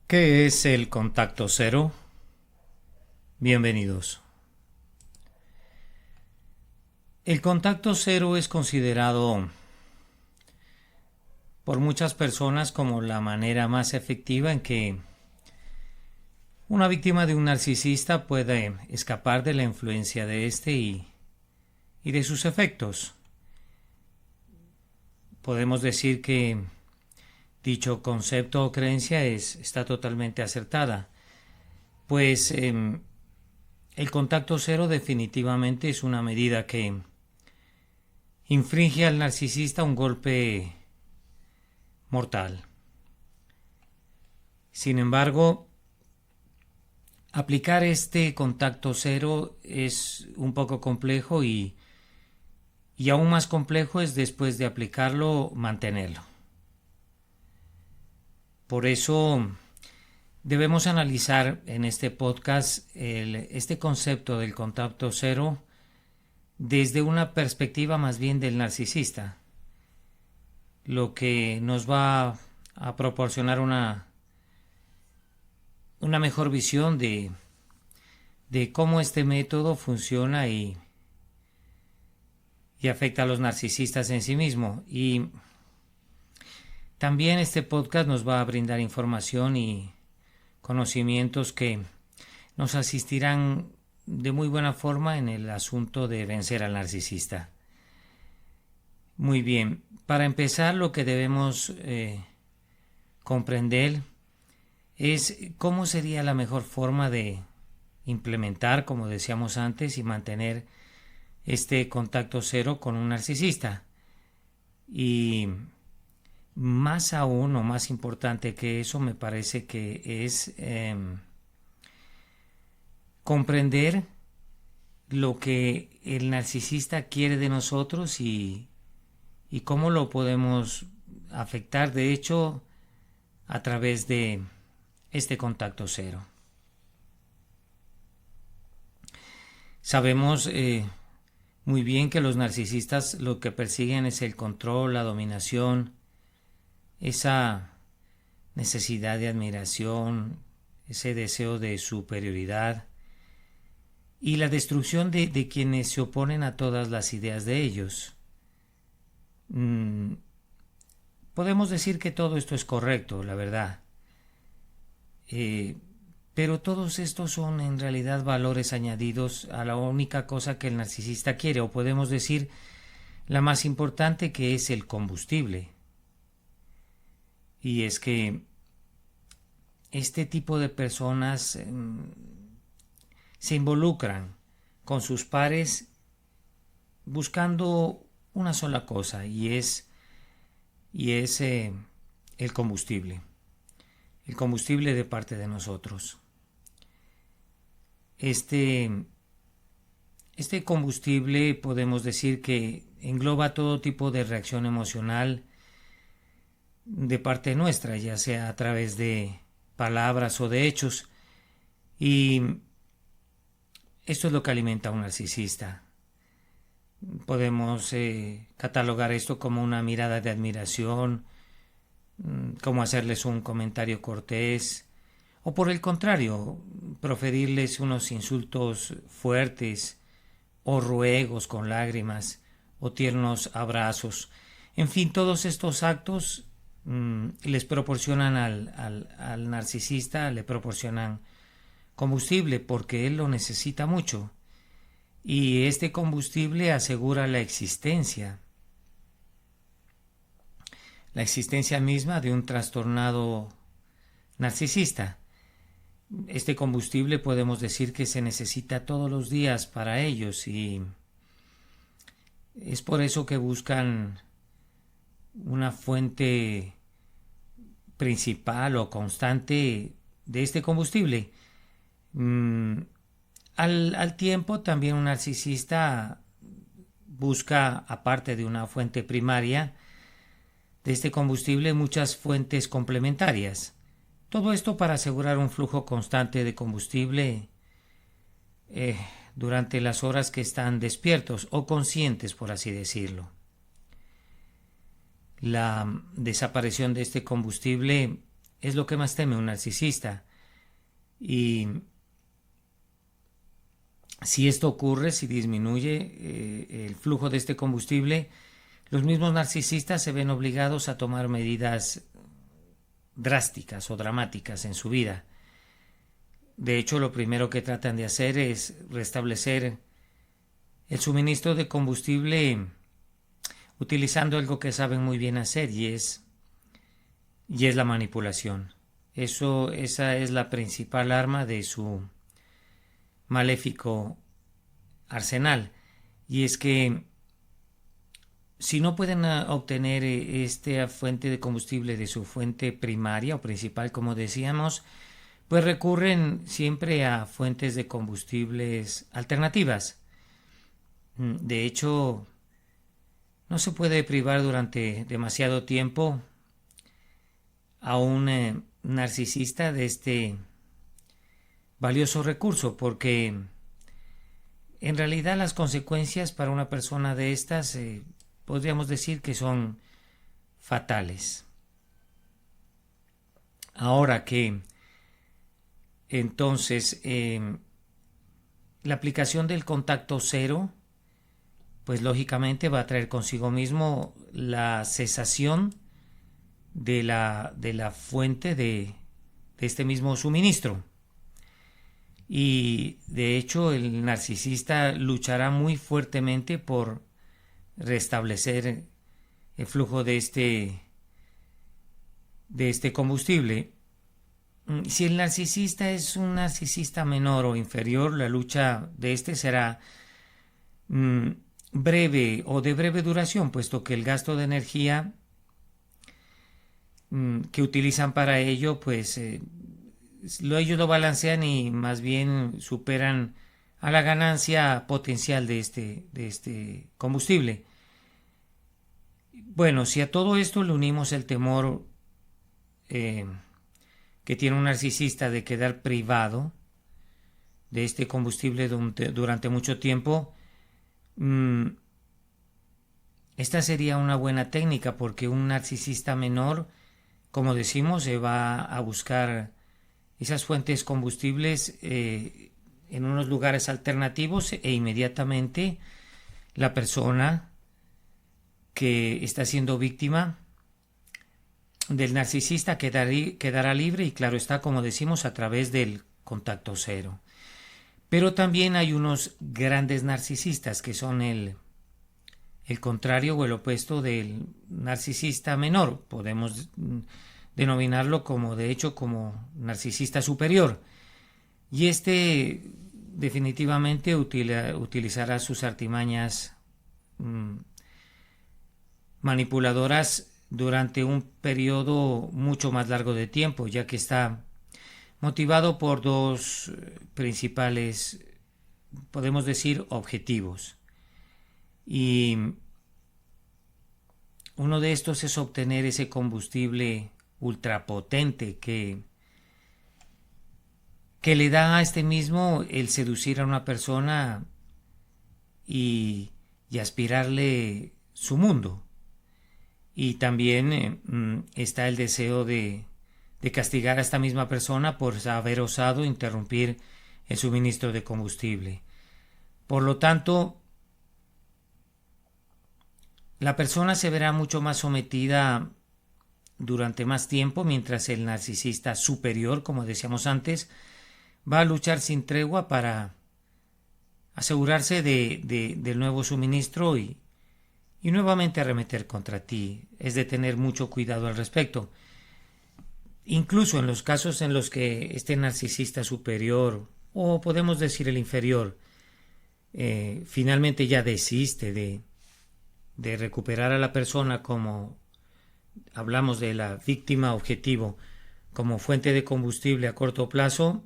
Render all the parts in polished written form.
¿Qué es el contacto cero? Bienvenidos. El contacto cero es considerado por muchas personas como la manera más efectiva en que una víctima de un narcisista puede escapar de la influencia de este y de sus efectos. Podemos decir que dicho concepto o creencia está totalmente acertada, pues el contacto cero definitivamente es una medida que infringe al narcisista un golpe mortal. Sin embargo, aplicar este contacto cero es un poco complejo y aún más complejo es después de aplicarlo mantenerlo. Por eso debemos analizar en este podcast este concepto del contacto cero desde una perspectiva más bien del narcisista, lo que nos va a proporcionar una mejor visión de cómo este método funciona y afecta a los narcisistas en sí mismo. Y también este podcast nos va a brindar información y conocimientos que nos asistirán de muy buena forma en el asunto de vencer al narcisista. Muy bien, para empezar lo que debemos comprender es cómo sería la mejor forma de implementar, como decíamos antes, y mantener este contacto cero con un narcisista. Y más aún o más importante que eso me parece que es comprender lo que el narcisista quiere de nosotros y cómo lo podemos afectar, de hecho, a través de este contacto cero. Sabemos muy bien que los narcisistas lo que persiguen es el control, la dominación, esa necesidad de admiración, ese deseo de superioridad y la destrucción de quienes se oponen a todas las ideas de ellos. Podemos decir que todo esto es correcto, la verdad. Pero todos estos son en realidad valores añadidos a la única cosa que el narcisista quiere, o podemos decir la más importante, que es el combustible. Y es que este tipo de personas se involucran con sus pares buscando una sola cosa, y es el combustible de parte de nosotros. Este combustible podemos decir que engloba todo tipo de reacción emocional de parte nuestra, ya sea a través de palabras o de hechos, y esto es lo que alimenta a un narcisista. Podemos catalogar esto como una mirada de admiración, como hacerles un comentario cortés, o por el contrario, proferirles unos insultos fuertes, o ruegos con lágrimas, o tiernos abrazos. En fin, todos estos actos les proporcionan al narcisista, le proporcionan combustible porque él lo necesita mucho. Y este combustible asegura la existencia misma de un trastornado narcisista. Este combustible podemos decir que se necesita todos los días para ellos, y es por eso que buscan una fuente principal o constante de este combustible. Al tiempo, también un narcisista busca, aparte de una fuente primaria de este combustible, muchas fuentes complementarias. Todo esto para asegurar un flujo constante de combustible durante las horas que están despiertos o conscientes, por así decirlo. La desaparición de este combustible es lo que más teme un narcisista. Y si esto ocurre, si disminuye el flujo de este combustible, los mismos narcisistas se ven obligados a tomar medidas drásticas o dramáticas en su vida. De hecho, lo primero que tratan de hacer es restablecer el suministro de combustible utilizando algo que saben muy bien hacer, y es la manipulación. Esa es la principal arma de su maléfico arsenal. Y es que si no pueden obtener esta fuente de combustible de su fuente primaria o principal, como decíamos, pues recurren siempre a fuentes de combustibles alternativas. De hecho, no se puede privar durante demasiado tiempo a un narcisista de este valioso recurso, porque en realidad las consecuencias para una persona de estas podríamos decir que son fatales. Ahora que entonces la aplicación del contacto cero, pues lógicamente va a traer consigo mismo la cesación de la fuente de este mismo suministro. Y de hecho el narcisista luchará muy fuertemente por restablecer el flujo de este combustible. Si el narcisista es un narcisista menor o inferior, la lucha de este será breve o de breve duración, puesto que el gasto de energía que utilizan para ello, pues ellos lo balancean y más bien superan a la ganancia potencial de este combustible. Bueno, si a todo esto le unimos el temor que tiene un narcisista de quedar privado de este combustible durante mucho tiempo, esta sería una buena técnica, porque un narcisista menor, como decimos, se va a buscar esas fuentes combustibles en unos lugares alternativos, e inmediatamente la persona que está siendo víctima del narcisista quedará libre, y claro está, como decimos, a través del contacto cero. Pero también hay unos grandes narcisistas que son el contrario o el opuesto del narcisista menor. Podemos denominarlo como narcisista superior. Y este definitivamente utilizará sus artimañas manipuladoras durante un periodo mucho más largo de tiempo, ya que está motivado por dos principales, podemos decir, objetivos. Y uno de estos es obtener ese combustible ultrapotente que le da a este mismo el seducir a una persona y aspirarle su mundo. Y también está el deseo de castigar a esta misma persona por haber osado interrumpir el suministro de combustible. Por lo tanto, la persona se verá mucho más sometida durante más tiempo, mientras el narcisista superior, como decíamos antes, va a luchar sin tregua para asegurarse del nuevo suministro y nuevamente arremeter contra ti. Es de tener mucho cuidado al respecto. Incluso en los casos en los que este narcisista superior, o podemos decir el inferior, finalmente ya desiste de recuperar a la persona, como hablamos de la víctima objetivo, como fuente de combustible a corto plazo,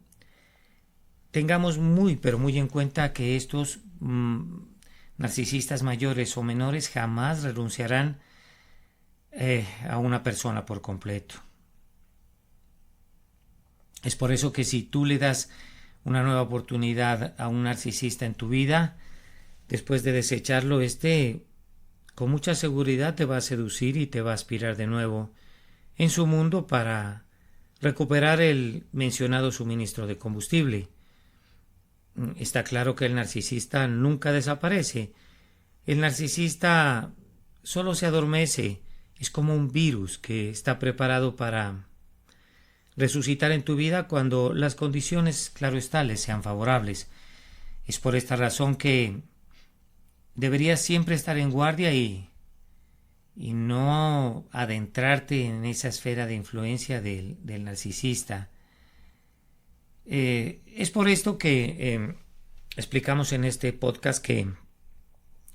tengamos muy pero muy en cuenta que estos narcisistas mayores o menores jamás renunciarán a una persona por completo. Es por eso que si tú le das una nueva oportunidad a un narcisista en tu vida, después de desecharlo, con mucha seguridad te va a seducir y te va a aspirar de nuevo en su mundo para recuperar el mencionado suministro de combustible. Está claro que el narcisista nunca desaparece. El narcisista solo se adormece. Es como un virus que está preparado para resucitar en tu vida cuando las condiciones, claro está, les sean favorables. Es por esta razón que deberías siempre estar en guardia y no adentrarte en esa esfera de influencia del narcisista. Es por esto que explicamos en este podcast que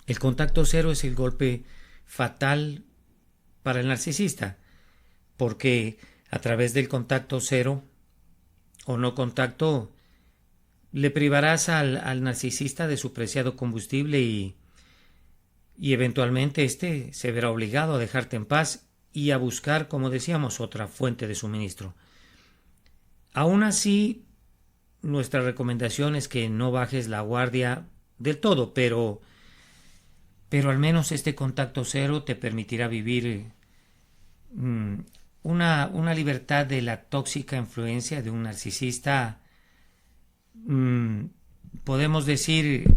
el contacto cero es el golpe fatal para el narcisista, porque a través del contacto cero o no contacto le privarás al narcisista de su preciado combustible y eventualmente éste se verá obligado a dejarte en paz y a buscar, como decíamos, otra fuente de suministro. Aún así, nuestra recomendación es que no bajes la guardia del todo, pero al menos este contacto cero te permitirá vivir una libertad de la tóxica influencia de un narcisista, podemos decir,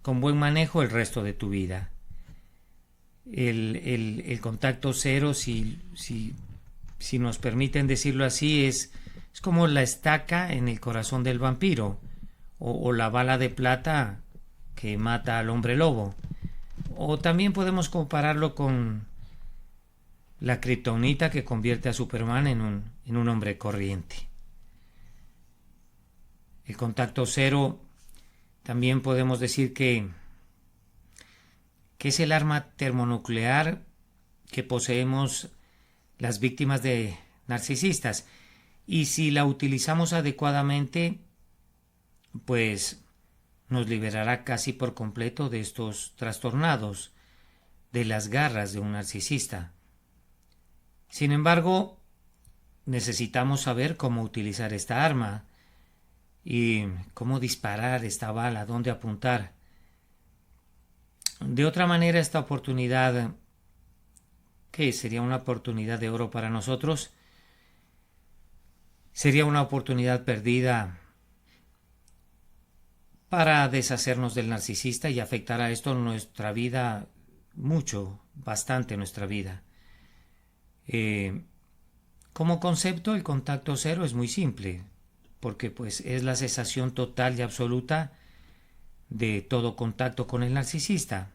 con buen manejo el resto de tu vida. El contacto cero, si nos permiten decirlo así, es como la estaca en el corazón del vampiro o la bala de plata que mata al hombre lobo. O también podemos compararlo con la kriptonita que convierte a Superman en un hombre corriente. El contacto cero también podemos decir que es el arma termonuclear que poseemos las víctimas de narcisistas. Y si la utilizamos adecuadamente, pues nos liberará casi por completo de estos trastornados, de las garras de un narcisista. Sin embargo, necesitamos saber cómo utilizar esta arma y cómo disparar esta bala, dónde apuntar. De otra manera, esta oportunidad, que sería una oportunidad de oro para nosotros, sería una oportunidad perdida para deshacernos del narcisista y afectar a esto nuestra vida mucho, bastante nuestra vida. Como concepto, el contacto cero es muy simple, porque pues es la cesación total y absoluta de todo contacto con el narcisista.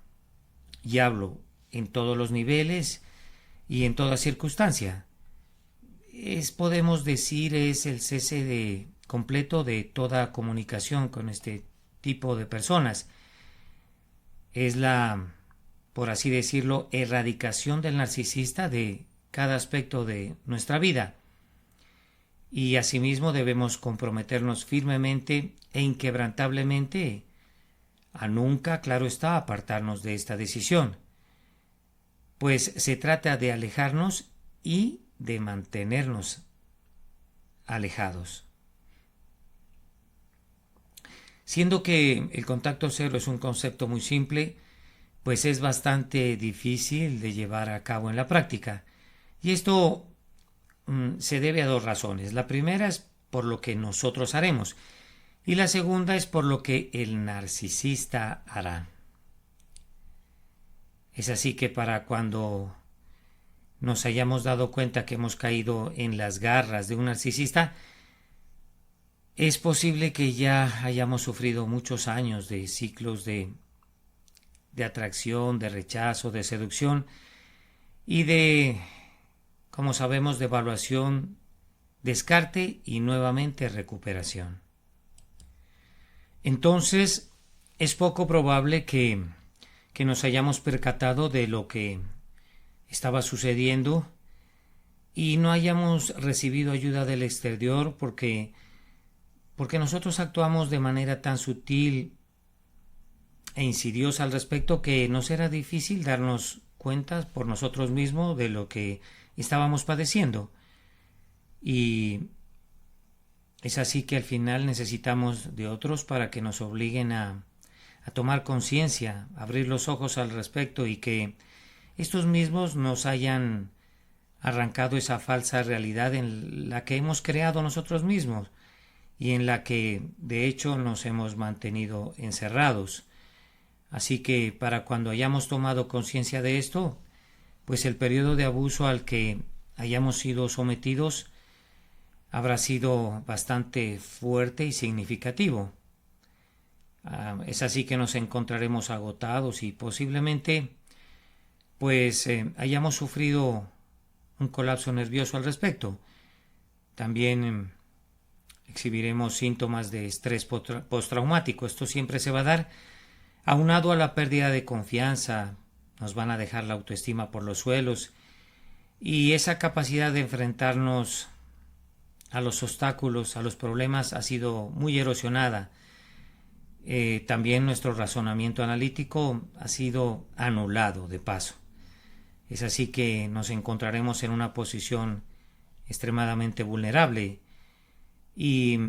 Y hablo en todos los niveles y en toda circunstancia. Podemos decir, es el cese completo de toda comunicación con este tipo de personas. Es la, por así decirlo, erradicación del narcisista de cada aspecto de nuestra vida. Y asimismo debemos comprometernos firmemente e inquebrantablemente a nunca, claro está, apartarnos de esta decisión, pues se trata de alejarnos y de mantenernos alejados. Siendo que el contacto cero es un concepto muy simple, pues es bastante difícil de llevar a cabo en la práctica. Y esto se debe a dos razones. La primera es por lo que nosotros haremos y la segunda es por lo que el narcisista hará. Es así que para cuando nos hayamos dado cuenta que hemos caído en las garras de un narcisista, es posible que ya hayamos sufrido muchos años de ciclos de atracción, de rechazo, de seducción y de, como sabemos, de evaluación, descarte y nuevamente recuperación. Entonces, es poco probable que nos hayamos percatado de lo que estaba sucediendo y no hayamos recibido ayuda del exterior porque nosotros actuamos de manera tan sutil e insidiosa al respecto que nos era difícil darnos cuenta por nosotros mismos de lo que estábamos padeciendo. Y es así que al final necesitamos de otros para que nos obliguen a tomar conciencia, abrir los ojos al respecto y que estos mismos nos hayan arrancado esa falsa realidad en la que hemos creado nosotros mismos y en la que de hecho nos hemos mantenido encerrados. Así que para cuando hayamos tomado conciencia de esto, pues el periodo de abuso al que hayamos sido sometidos habrá sido bastante fuerte y significativo. Es así que nos encontraremos agotados y posiblemente pues hayamos sufrido un colapso nervioso al respecto. También exhibiremos síntomas de estrés postraumático. Esto siempre se va a dar aunado a la pérdida de confianza. Nos van a dejar la autoestima por los suelos y esa capacidad de enfrentarnos a los obstáculos, a los problemas ha sido muy erosionada. También nuestro razonamiento analítico ha sido anulado de paso. Es así que nos encontraremos en una posición extremadamente vulnerable y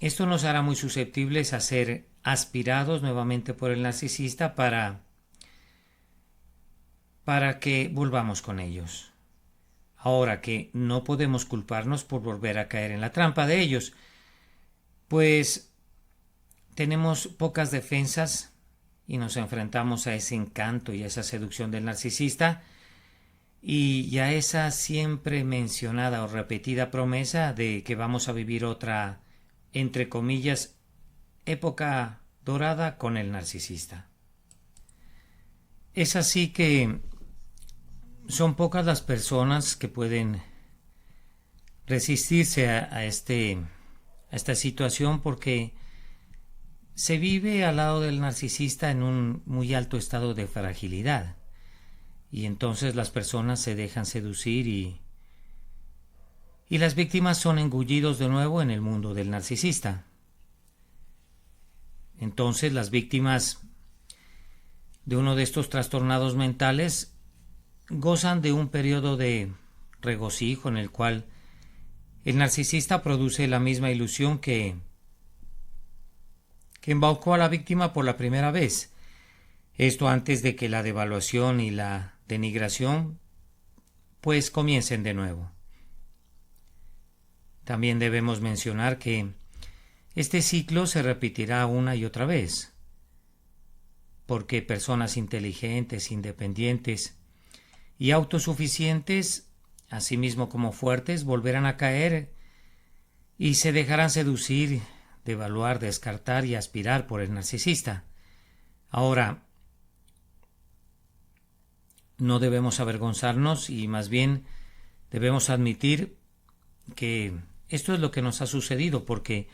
esto nos hará muy susceptibles a ser aspirados nuevamente por el narcisista para que volvamos con ellos. Ahora que no podemos culparnos por volver a caer en la trampa de ellos, pues tenemos pocas defensas y nos enfrentamos a ese encanto y a esa seducción del narcisista y a esa siempre mencionada o repetida promesa de que vamos a vivir otra, entre comillas, época dorada con el narcisista. Es así que son pocas las personas que pueden resistirse a esta situación porque se vive al lado del narcisista en un muy alto estado de fragilidad y entonces las personas se dejan seducir y las víctimas son engullidos de nuevo en el mundo del narcisista. Entonces las víctimas de uno de estos trastornados mentales gozan de un periodo de regocijo en el cual el narcisista produce la misma ilusión que embaucó a la víctima por la primera vez. Esto antes de que la devaluación y la denigración pues comiencen de nuevo. También debemos mencionar que este ciclo se repetirá una y otra vez, porque personas inteligentes, independientes y autosuficientes, asimismo como fuertes, volverán a caer y se dejarán seducir, devaluar, descartar y aspirar por el narcisista. Ahora, no debemos avergonzarnos y más bien debemos admitir que esto es lo que nos ha sucedido, porque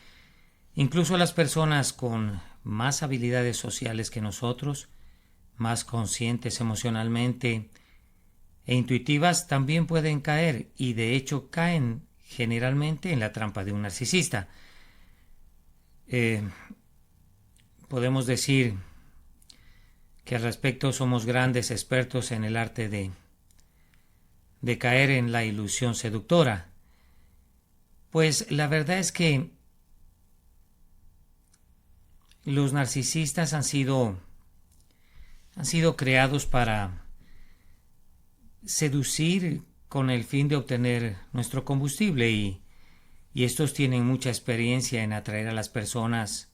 incluso las personas con más habilidades sociales que nosotros, más conscientes emocionalmente e intuitivas, también pueden caer y de hecho caen generalmente en la trampa de un narcisista. Podemos decir que al respecto somos grandes expertos en el arte de caer en la ilusión seductora. Pues la verdad es que los narcisistas han sido creados para seducir con el fin de obtener nuestro combustible y estos tienen mucha experiencia en atraer a las personas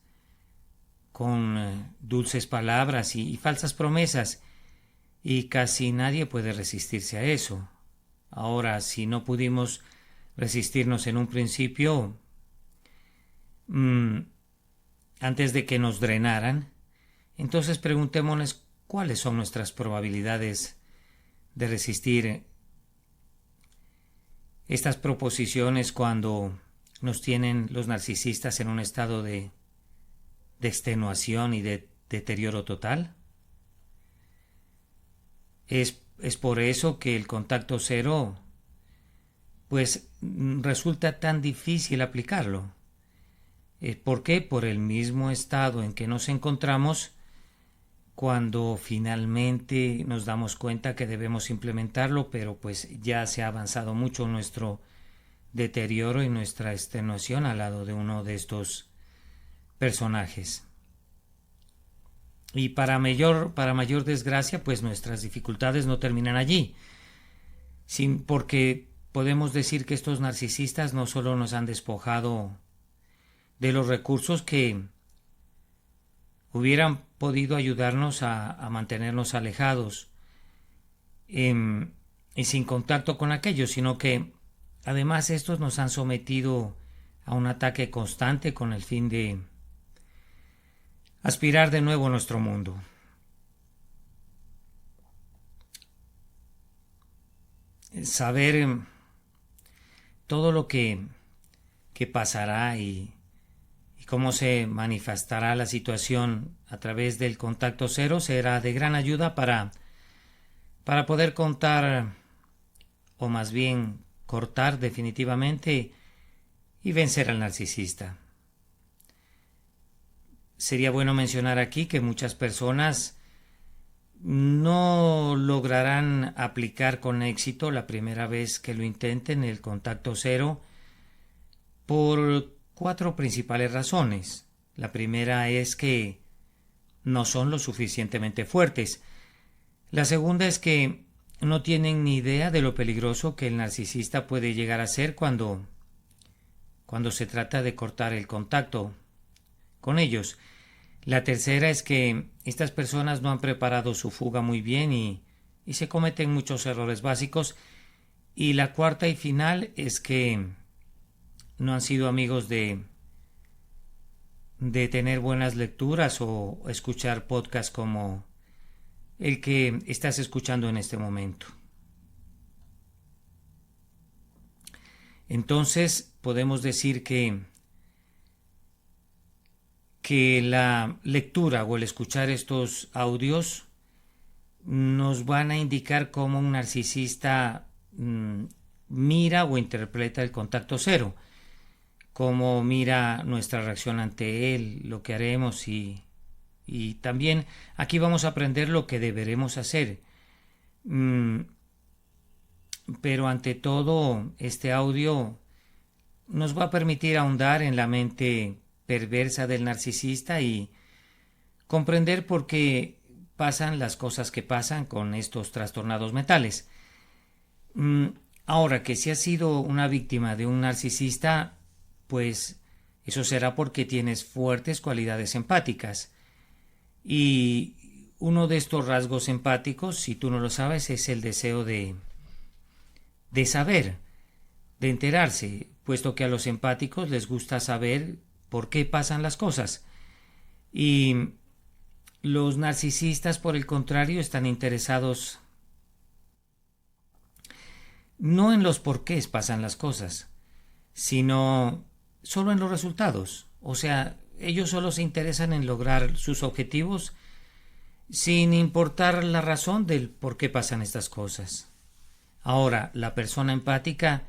con dulces palabras y falsas promesas y casi nadie puede resistirse a eso. Ahora, si no pudimos resistirnos en un principio, antes de que nos drenaran, entonces preguntémonos cuáles son nuestras probabilidades de resistir estas proposiciones cuando nos tienen los narcisistas en un estado de extenuación y de deterioro total. Es por eso que el contacto cero pues resulta tan difícil aplicarlo. ¿Por qué? Por el mismo estado en que nos encontramos cuando finalmente nos damos cuenta que debemos implementarlo, pero pues ya se ha avanzado mucho nuestro deterioro y nuestra extenuación al lado de uno de estos personajes. Y para mayor desgracia, pues nuestras dificultades no terminan allí, porque podemos decir que estos narcisistas no solo nos han despojado de los recursos que hubieran podido ayudarnos a mantenernos alejados y sin contacto con aquellos, sino que además estos nos han sometido a un ataque constante con el fin de aspirar de nuevo a nuestro mundo. Saber todo lo que pasará y cómo se manifestará la situación a través del contacto cero será de gran ayuda para poder contar, o más bien cortar definitivamente y vencer al narcisista. Sería bueno mencionar aquí que muchas personas no lograrán aplicar con éxito la primera vez que lo intenten el contacto cero por 4 principales razones. La primera es que no son lo suficientemente fuertes. La segunda es que no tienen ni idea de lo peligroso que el narcisista puede llegar a ser cuando se trata de cortar el contacto con ellos. La tercera es que estas personas no han preparado su fuga muy bien y se cometen muchos errores básicos. Y la cuarta y final es que no han sido amigos de tener buenas lecturas o escuchar podcasts como el que estás escuchando en este momento. Entonces podemos decir que la lectura o el escuchar estos audios nos van a indicar cómo un narcisista mira o interpreta el contacto cero, cómo mira nuestra reacción ante él, lo que haremos y también aquí vamos a aprender lo que deberemos hacer. Pero ante todo, este audio nos va a permitir ahondar en la mente perversa del narcisista y comprender por qué pasan las cosas que pasan con estos trastornados mentales. Ahora, que si has sido una víctima de un narcisista, pues eso será porque tienes fuertes cualidades empáticas. Y uno de estos rasgos empáticos, si tú no lo sabes, es el deseo de saber, de enterarse, puesto que a los empáticos les gusta saber por qué pasan las cosas. Y los narcisistas, por el contrario, están interesados no en los porqués pasan las cosas, sino solo en los resultados. O sea, ellos solo se interesan en lograr sus objetivos sin importar la razón del por qué pasan estas cosas. Ahora, la persona empática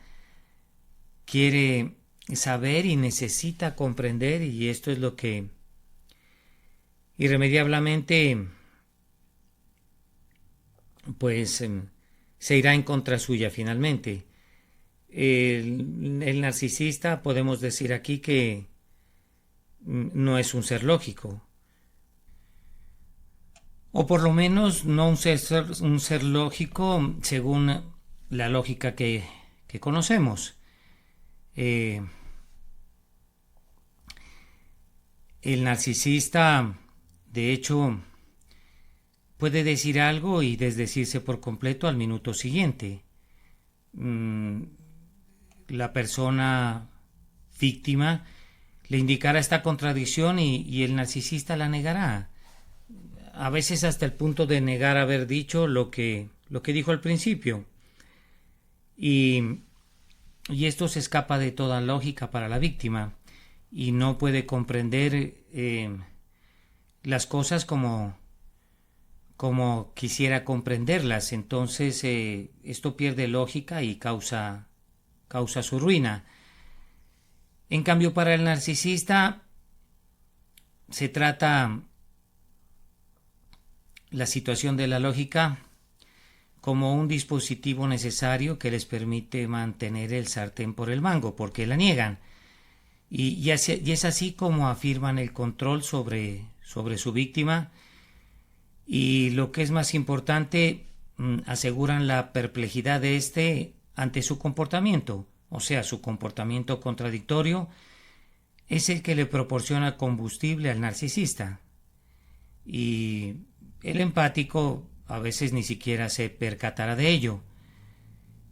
quiere saber y necesita comprender, y esto es lo que irremediablemente pues se irá en contra suya finalmente. El narcisista, podemos decir aquí que no es un ser lógico, o por lo menos no un ser lógico según la lógica que conocemos. El narcisista, de hecho, puede decir algo y desdecirse por completo al minuto siguiente. La persona víctima le indicará esta contradicción y el narcisista la negará. A veces hasta el punto de negar haber dicho lo que dijo al principio. Y esto se escapa de toda lógica para la víctima y no puede comprender las cosas como quisiera comprenderlas. Entonces esto pierde lógica y causa su ruina. En cambio, para el narcisista se trata la situación de la lógica como un dispositivo necesario que les permite mantener el sartén por el mango, porque la niegan. Y es así como afirman el control sobre su víctima y, lo que es más importante, aseguran la perplejidad de éste ante su comportamiento, o sea, su comportamiento contradictorio, es el que le proporciona combustible al narcisista. Y el empático a veces ni siquiera se percatará de ello.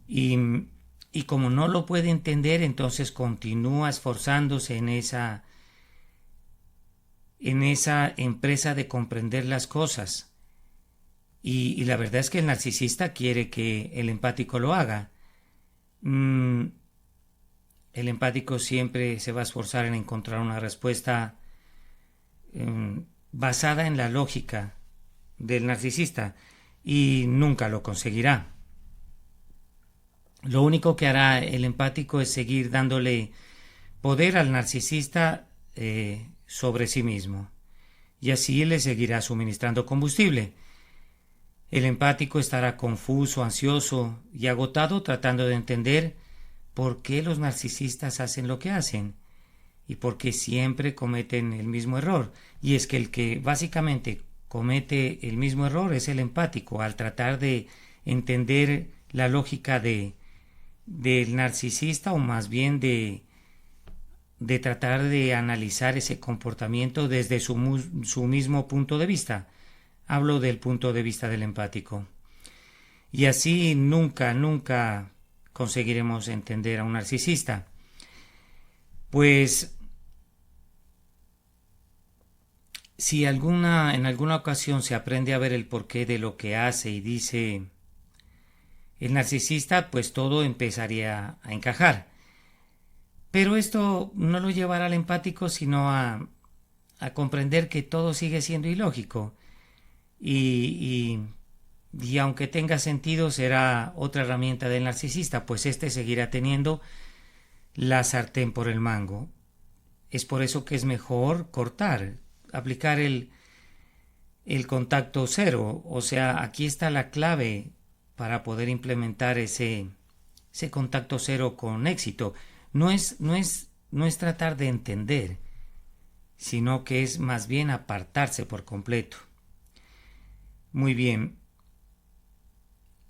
Y como no lo puede entender, entonces continúa esforzándose en esa empresa de comprender las cosas. Y la verdad es que el narcisista quiere que el empático lo haga. El empático siempre se va a esforzar en encontrar una respuesta basada en la lógica del narcisista y nunca lo conseguirá. Lo único que hará el empático es seguir dándole poder al narcisista sobre sí mismo, y así le seguirá suministrando combustible. El empático estará confuso, ansioso y agotado tratando de entender por qué los narcisistas hacen lo que hacen y por qué siempre cometen el mismo error. Y es que el que básicamente comete el mismo error es el empático al tratar de entender la lógica del narcisista, o más bien de tratar de analizar ese comportamiento desde su mismo punto de vista. Hablo del punto de vista del empático. Y así nunca conseguiremos entender a un narcisista. Pues si en alguna ocasión se aprende a ver el porqué de lo que hace y dice el narcisista, pues todo empezaría a encajar. Pero esto no lo llevará al empático sino a comprender que todo sigue siendo ilógico y aunque tenga sentido será otra herramienta del narcisista, pues éste seguirá teniendo la sartén por el mango. Es por eso que es mejor cortar, aplicar el contacto cero. O sea, aquí está la clave para poder implementar ese contacto cero con éxito. No es tratar de entender, sino que es más bien apartarse por completo. Muy bien.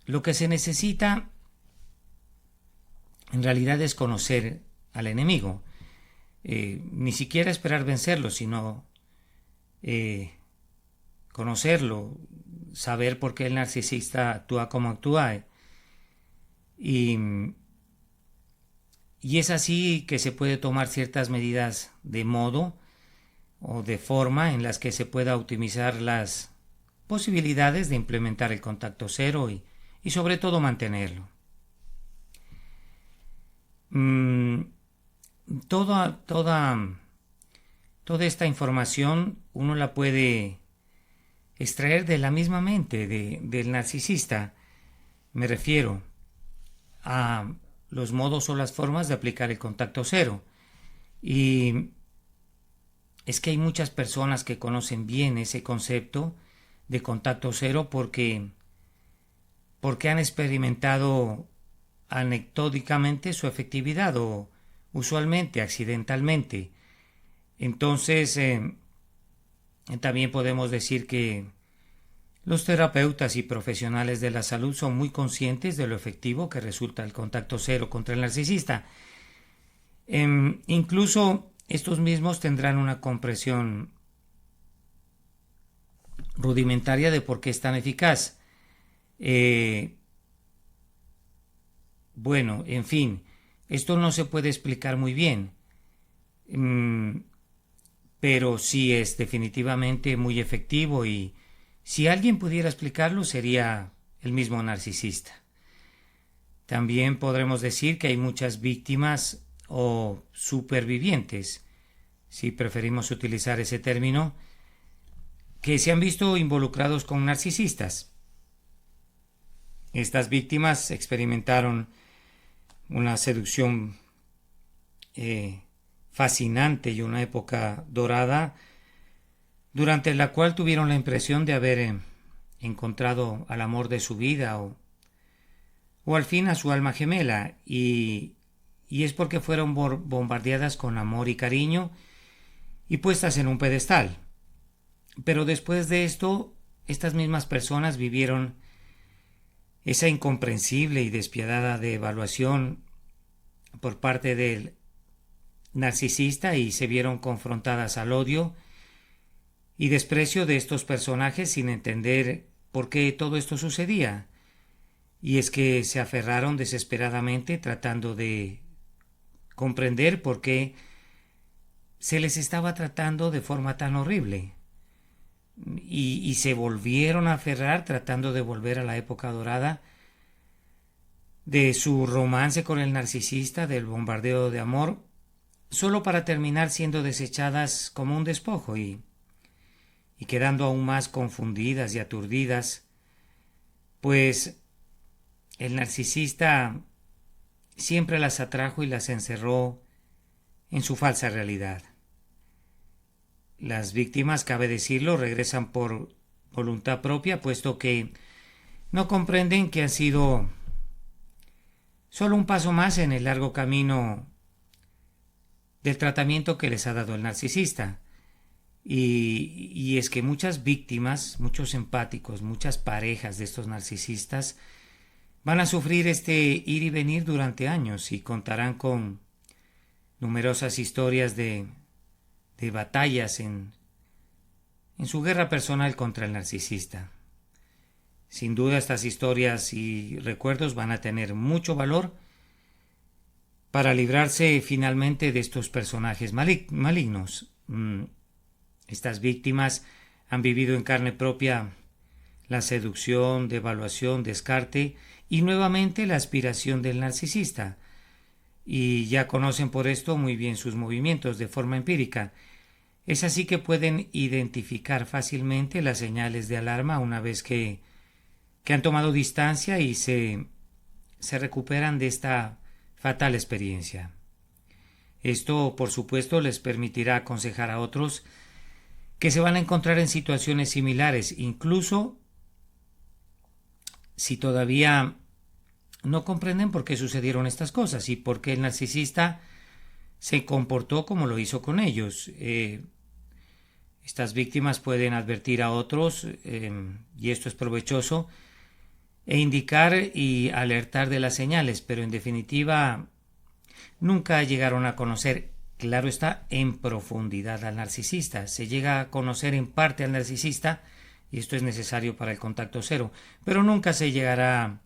Lo que se necesita en realidad es conocer al enemigo. Ni siquiera esperar vencerlo, sino conocerlo, saber por qué el narcisista actúa como actúa. Y es así que se puede tomar ciertas medidas de modo o de forma en las que se pueda optimizar las posibilidades de implementar el contacto cero y sobre todo mantenerlo. Toda esta información uno la puede extraer de la misma mente del narcisista. Me refiero a los modos o las formas de aplicar el contacto cero. Y es que hay muchas personas que conocen bien ese concepto de contacto cero porque han experimentado anecdóticamente su efectividad o usualmente accidentalmente. Entonces también podemos decir que los terapeutas y profesionales de la salud son muy conscientes de lo efectivo que resulta el contacto cero contra el narcisista. Incluso estos mismos tendrán una comprensión rudimentaria de por qué es tan eficaz. Bueno, en fin, esto no se puede explicar muy bien, pero sí es definitivamente muy efectivo, y si alguien pudiera explicarlo sería el mismo narcisista. También podremos decir que hay muchas víctimas o supervivientes, si preferimos utilizar ese término, que se han visto involucrados con narcisistas. Estas víctimas experimentaron una seducción fascinante y una época dorada durante la cual tuvieron la impresión de haber encontrado al amor de su vida o al fin a su alma gemela, y es porque fueron bombardeadas con amor y cariño y puestas en un pedestal. Pero después de esto, estas mismas personas vivieron esa incomprensible y despiadada devaluación por parte del narcisista y se vieron confrontadas al odio y desprecio de estos personajes sin entender por qué todo esto sucedía. Y es que se aferraron desesperadamente tratando de comprender por qué se les estaba tratando de forma tan horrible. Y se volvieron a aferrar tratando de volver a la época dorada de su romance con el narcisista, del bombardeo de amor, solo para terminar siendo desechadas como un despojo y quedando aún más confundidas y aturdidas, pues el narcisista siempre las atrajo y las encerró en su falsa realidad. Las víctimas, cabe decirlo, regresan por voluntad propia, puesto que no comprenden que han sido solo un paso más en el largo camino del tratamiento que les ha dado el narcisista. Y es que muchas víctimas, muchos empáticos, muchas parejas de estos narcisistas van a sufrir este ir y venir durante años y contarán con numerosas historias de batallas en su guerra personal contra el narcisista. Sin duda estas historias y recuerdos van a tener mucho valor para librarse finalmente de estos personajes malignos. Estas víctimas han vivido en carne propia la seducción, devaluación, descarte y nuevamente la aspiración del narcisista. Y ya conocen por esto muy bien sus movimientos de forma empírica. Es así que pueden identificar fácilmente las señales de alarma una vez que han tomado distancia y se recuperan de esta fatal experiencia. Esto, por supuesto, les permitirá aconsejar a otros que se van a encontrar en situaciones similares, incluso si todavía no comprenden por qué sucedieron estas cosas y por qué el narcisista se comportó como lo hizo con ellos. Estas víctimas pueden advertir a otros, y esto es provechoso, e indicar y alertar de las señales, pero en definitiva nunca llegaron a conocer, claro está, en profundidad al narcisista. Se llega a conocer en parte al narcisista, y esto es necesario para el contacto cero, pero nunca se llegará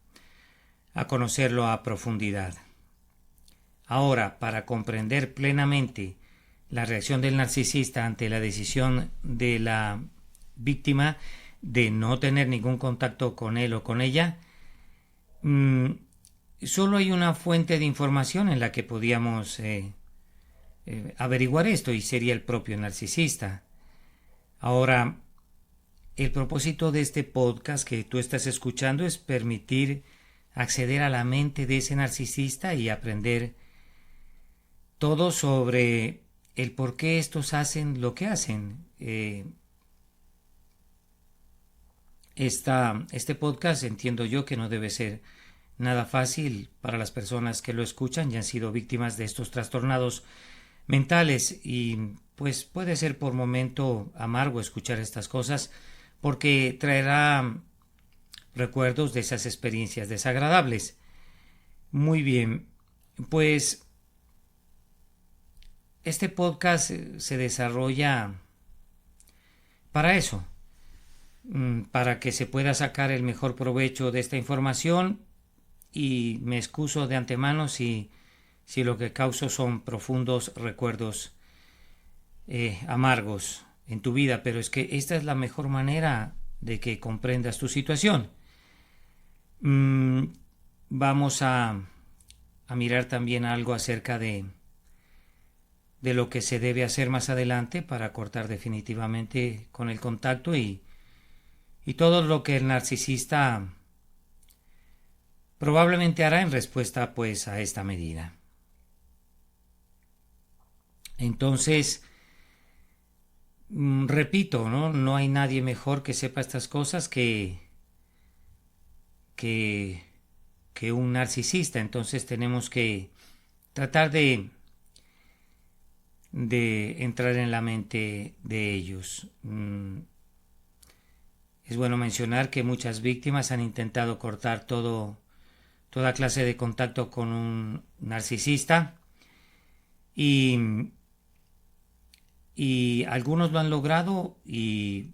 a conocerlo a profundidad. Ahora, para comprender plenamente la reacción del narcisista ante la decisión de la víctima de no tener ningún contacto con él o con ella, solo hay una fuente de información en la que podíamos averiguar esto, y sería el propio narcisista. Ahora, el propósito de este podcast que tú estás escuchando es permitir acceder a la mente de ese narcisista y aprender todo sobre el por qué estos hacen lo que hacen. Este podcast entiendo yo que no debe ser nada fácil para las personas que lo escuchan y han sido víctimas de estos trastornados mentales, y pues puede ser por momento amargo escuchar estas cosas porque traerá recuerdos de esas experiencias desagradables. Muy bien, pues este podcast se desarrolla para eso, para que se pueda sacar el mejor provecho de esta información, y me excuso de antemano si lo que causo son profundos recuerdos amargos en tu vida, pero es que esta es la mejor manera de que comprendas tu situación. Vamos a mirar también algo acerca de lo que se debe hacer más adelante para cortar definitivamente con el contacto y todo lo que el narcisista probablemente hará en respuesta pues a esta medida. Entonces, repito, no hay nadie mejor que sepa estas cosas que un narcisista. Entonces tenemos que tratar de entrar en la mente de ellos. Es bueno mencionar que muchas víctimas han intentado cortar toda clase de contacto con un narcisista y, y algunos lo han logrado y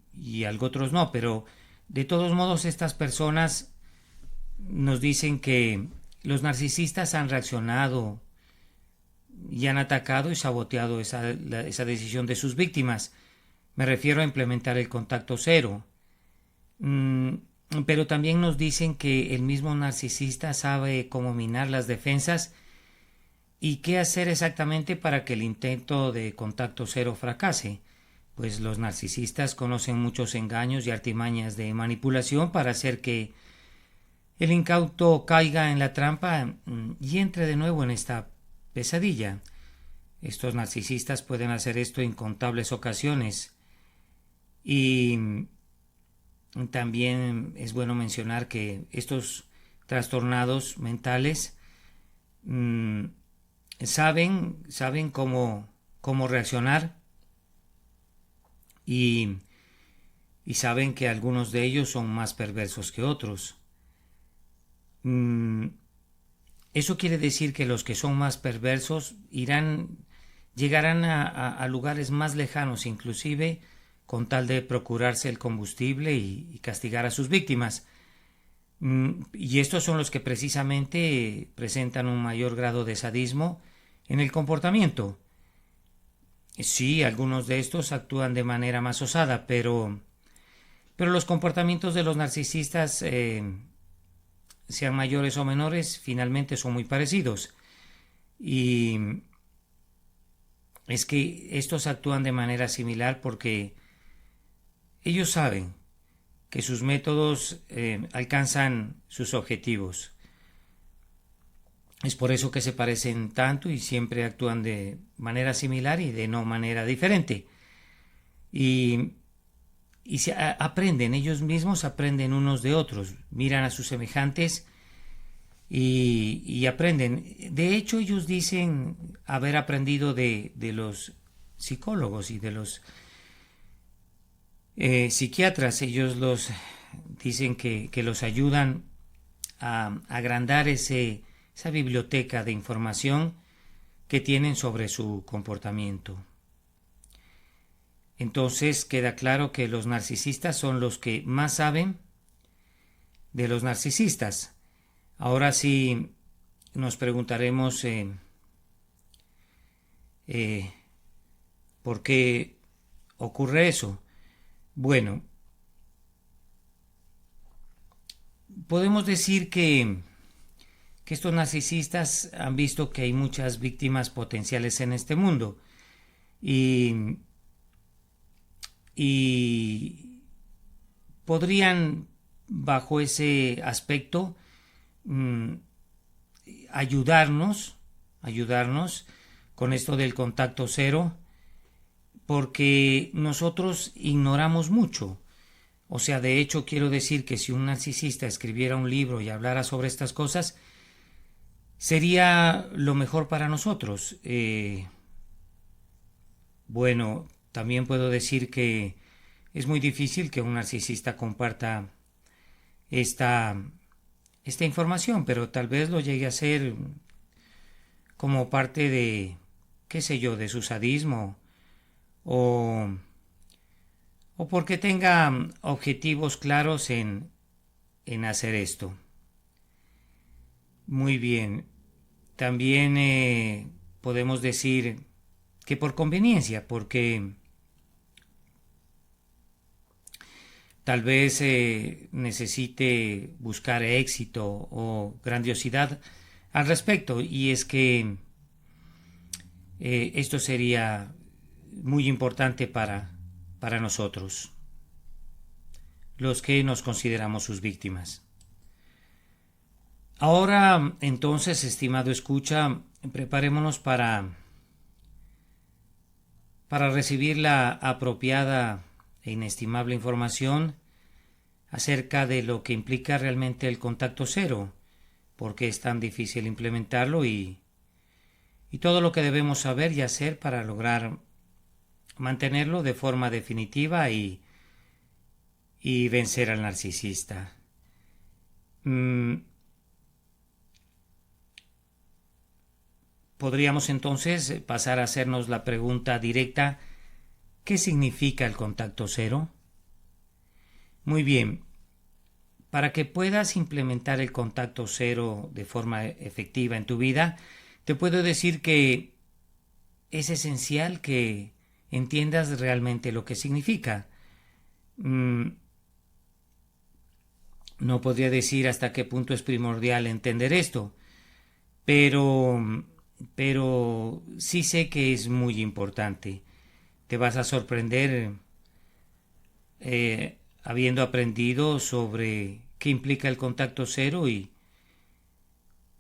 otros no, pero de todos modos estas personas nos dicen que los narcisistas han reaccionado y han atacado y saboteado esa decisión de sus víctimas. Me refiero a implementar el contacto cero. Pero también nos dicen que el mismo narcisista sabe cómo minar las defensas y qué hacer exactamente para que el intento de contacto cero fracase. Pues los narcisistas conocen muchos engaños y artimañas de manipulación para hacer que el incauto caiga en la trampa y entre de nuevo en esta pesadilla. Estos narcisistas pueden hacer esto en incontables ocasiones y también es bueno mencionar que estos trastornados mentales saben cómo reaccionar y saben que algunos de ellos son más perversos que otros. Eso quiere decir que los que son más perversos llegarán a lugares más lejanos, inclusive con tal de procurarse el combustible y castigar a sus víctimas. Y estos son los que precisamente presentan un mayor grado de sadismo en el comportamiento. Sí, algunos de estos actúan de manera más osada, pero los comportamientos de los narcisistas, sean mayores o menores, finalmente son muy parecidos. Y es que estos actúan de manera similar porque ellos saben que sus métodos alcanzan sus objetivos. Es por eso que se parecen tanto y siempre actúan de manera similar y de no manera diferente. Y aprenden, ellos mismos aprenden unos de otros, miran a sus semejantes y aprenden. De hecho, ellos dicen haber aprendido de los psicólogos y de los psiquiatras. Ellos los dicen que los ayudan a agrandar esa biblioteca de información que tienen sobre su comportamiento. Entonces queda claro que los narcisistas son los que más saben de los narcisistas. Ahora sí nos preguntaremos ¿por qué ocurre eso? Bueno, podemos decir que estos narcisistas han visto que hay muchas víctimas potenciales en este mundo y podrían, bajo ese aspecto, ayudarnos con esto del contacto cero, porque nosotros ignoramos mucho. O sea, de hecho, quiero decir que si un narcisista escribiera un libro y hablara sobre estas cosas, sería lo mejor para nosotros. Bueno, también puedo decir que es muy difícil que un narcisista comparta esta información, pero tal vez lo llegue a hacer como parte de, qué sé yo, de su sadismo o porque tenga objetivos claros en hacer esto. Muy bien. También podemos decir que por conveniencia, porque tal vez necesite buscar éxito o grandiosidad al respecto, y es que esto sería muy importante para nosotros, los que nos consideramos sus víctimas. Ahora, entonces, estimado escucha, preparémonos para recibir la apropiada e inestimable información acerca de lo que implica realmente el contacto cero, por qué es tan difícil implementarlo y todo lo que debemos saber y hacer para lograr mantenerlo de forma definitiva y y vencer al narcisista. Podríamos entonces pasar a hacernos la pregunta directa: ¿qué significa el contacto cero? Muy bien, para que puedas implementar el contacto cero de forma efectiva en tu vida, te puedo decir que es esencial que entiendas realmente lo que significa. No podría decir hasta qué punto es primordial entender esto, pero sí sé que es muy importante. Te vas a sorprender habiendo aprendido sobre qué implica el contacto cero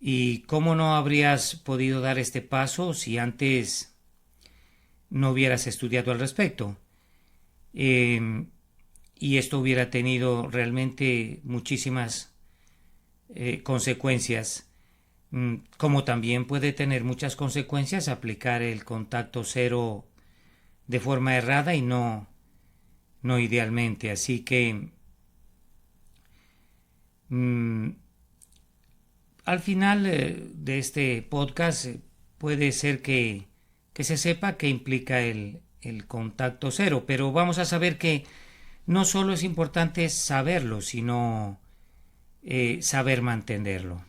y cómo no habrías podido dar este paso si antes no hubieras estudiado al respecto. Y esto hubiera tenido realmente muchísimas consecuencias, como también puede tener muchas consecuencias aplicar el contacto cero de forma errada y no idealmente. Así que al final de este podcast puede ser que se sepa qué implica el contacto cero, pero vamos a saber que no solo es importante saberlo, sino saber mantenerlo.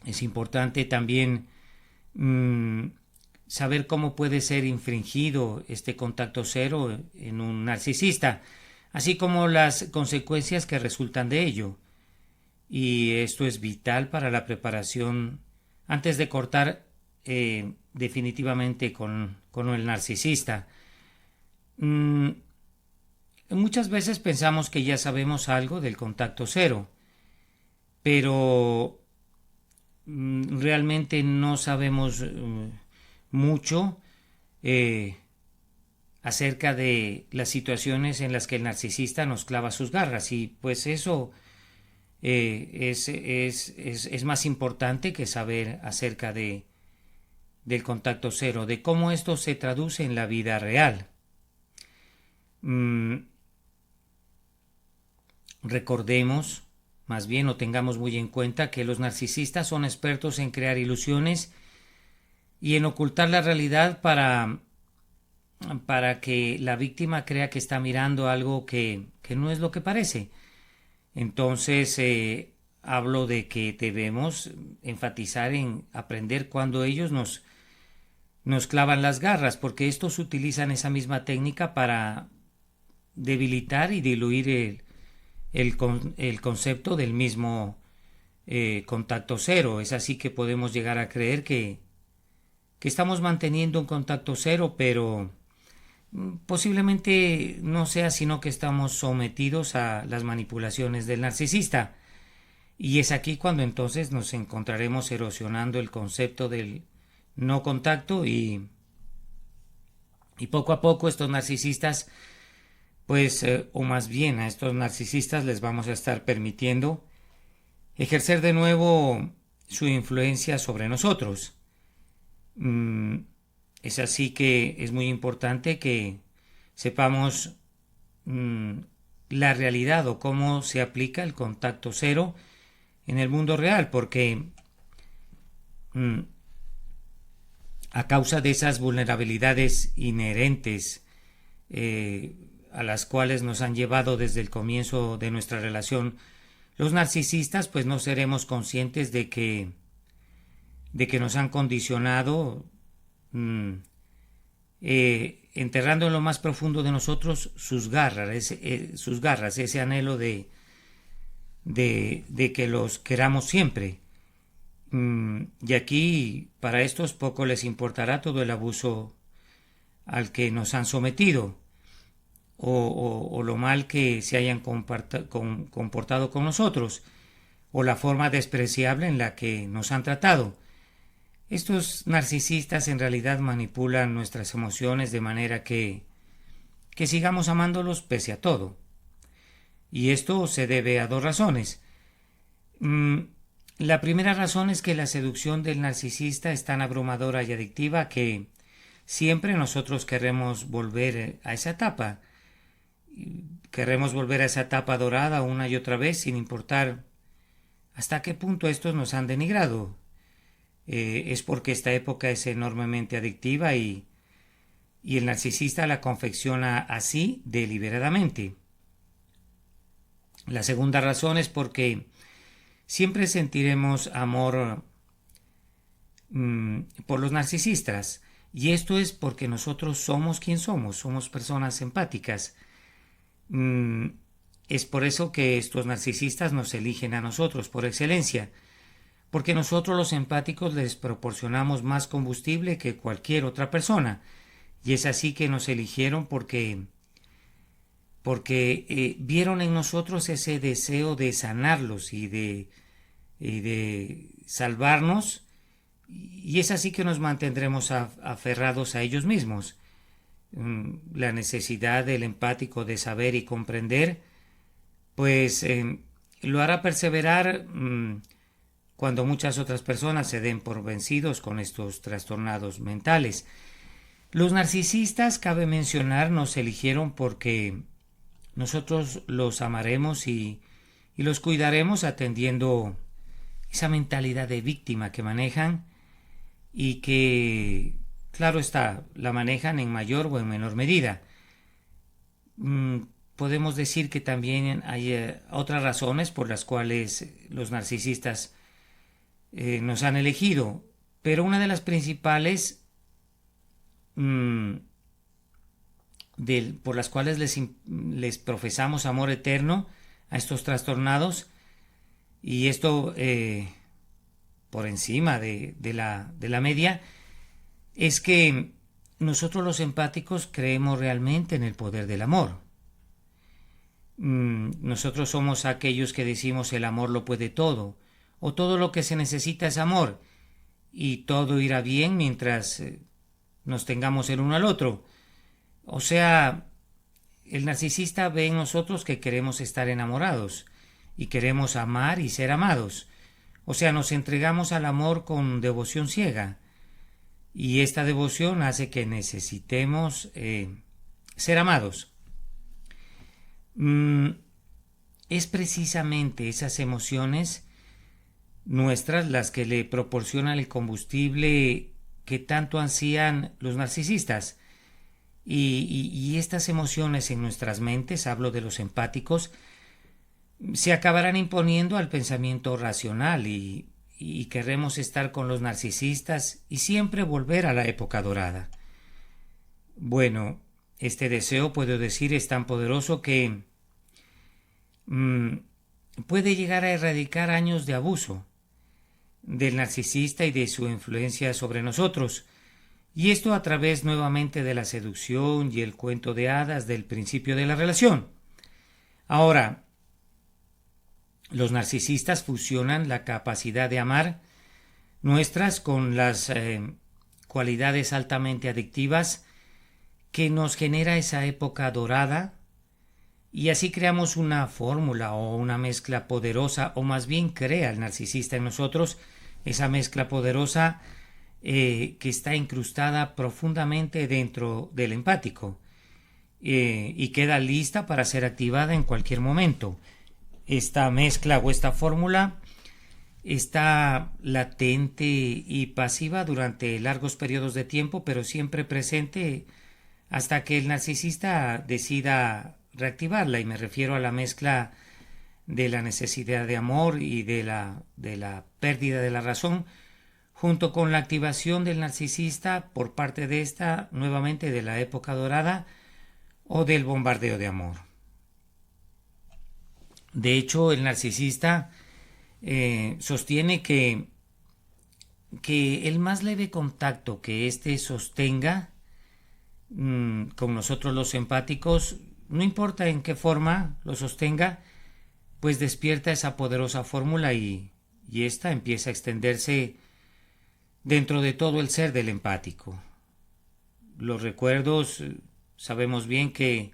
Es importante también saber cómo puede ser infringido este contacto cero en un narcisista, así como las consecuencias que resultan de ello. Y esto es vital para la preparación antes de cortar definitivamente con el narcisista. Muchas veces pensamos que ya sabemos algo del contacto cero, pero realmente no sabemos mucho acerca de las situaciones en las que el narcisista nos clava sus garras, y pues eso es más importante que saber acerca del contacto cero, de cómo esto se traduce en la vida real. Recordemos, más bien, o tengamos muy en cuenta, que los narcisistas son expertos en crear ilusiones y en ocultar la realidad para que la víctima crea que está mirando algo que no es lo que parece. Entonces, hablo de que debemos enfatizar en aprender cuando ellos nos clavan las garras, porque estos utilizan esa misma técnica para debilitar y diluir el concepto del mismo contacto cero. Es así que podemos llegar a creer que estamos manteniendo un contacto cero, pero posiblemente no sea sino que estamos sometidos a las manipulaciones del narcisista. Y es aquí cuando entonces nos encontraremos erosionando el concepto del no contacto y poco a poco estos narcisistas, pues, o más bien a estos narcisistas les vamos a estar permitiendo ejercer de nuevo su influencia sobre nosotros. Es así que es muy importante que sepamos la realidad o cómo se aplica el contacto cero en el mundo real, porque a causa de esas vulnerabilidades inherentes a las cuales nos han llevado desde el comienzo de nuestra relación, los narcisistas, pues no seremos conscientes de que nos han condicionado, enterrando en lo más profundo de nosotros sus garras, ese anhelo de que los queramos siempre. Y aquí, para estos, poco les importará todo el abuso al que nos han sometido o lo mal que se hayan comportado con nosotros, o la forma despreciable en la que nos han tratado. Estos narcisistas en realidad manipulan nuestras emociones de manera que sigamos amándolos pese a todo. Y esto se debe a dos razones. La primera razón es que la seducción del narcisista es tan abrumadora y adictiva que siempre nosotros queremos volver a esa etapa. Queremos volver a esa etapa dorada una y otra vez sin importar hasta qué punto estos nos han denigrado. Es porque esta época es enormemente adictiva y el narcisista la confecciona así deliberadamente. La segunda razón es porque siempre sentiremos amor por los narcisistas, y esto es porque nosotros somos quien somos personas empáticas. Es por eso que estos narcisistas nos eligen a nosotros por excelencia, porque nosotros los empáticos les proporcionamos más combustible que cualquier otra persona, y es así que nos eligieron porque vieron en nosotros ese deseo de sanarlos y de salvarnos, y es así que nos mantendremos aferrados a ellos mismos. La necesidad del empático de saber y comprender, pues lo hará perseverar cuando muchas otras personas se den por vencidos con estos trastornados mentales. Los narcisistas, cabe mencionar, nos eligieron porque nosotros los amaremos y los cuidaremos atendiendo esa mentalidad de víctima que manejan y que, claro está, la manejan en mayor o en menor medida. Podemos decir que también hay otras razones por las cuales los narcisistas nos han elegido, pero una de las principales por las cuales les profesamos amor eterno a estos trastornados, y esto por encima de la media, es que nosotros los empáticos creemos realmente en el poder del amor. Nosotros somos aquellos que decimos el amor lo puede todo, o todo lo que se necesita es amor, y todo irá bien mientras nos tengamos el uno al otro. O sea, el narcisista ve en nosotros que queremos estar enamorados y queremos amar y ser amados. O sea, nos entregamos al amor con devoción ciega, y esta devoción hace que necesitemos ser amados. Es precisamente esas emociones nuestras las que le proporcionan el combustible que tanto ansían los narcisistas, y estas emociones en nuestras mentes, hablo de los empáticos, se acabarán imponiendo al pensamiento racional, y querremos estar con los narcisistas y siempre volver a la época dorada. Bueno, este deseo, puedo decir, es tan poderoso que puede llegar a erradicar años de abuso del narcisista y de su influencia sobre nosotros, y esto a través nuevamente de la seducción y el cuento de hadas del principio de la relación. Ahora, los narcisistas fusionan la capacidad de amar nuestras con las cualidades altamente adictivas que nos genera esa época dorada, y así creamos una fórmula o una mezcla poderosa, o más bien crea el narcisista en nosotros esa mezcla poderosa que está incrustada profundamente dentro del empático y queda lista para ser activada en cualquier momento. Esta mezcla o esta fórmula está latente y pasiva durante largos periodos de tiempo, pero siempre presente hasta que el narcisista decida reactivarla, y me refiero a la mezcla de la necesidad de amor y de la pérdida de la razón, junto con la activación del narcisista por parte de esta, nuevamente de la época dorada o del bombardeo de amor. De hecho, el narcisista sostiene que el más leve contacto que éste sostenga con nosotros los empáticos, no importa en qué forma lo sostenga, pues despierta esa poderosa fórmula, y ésta empieza a extenderse dentro de todo el ser del empático. Los recuerdos sabemos bien que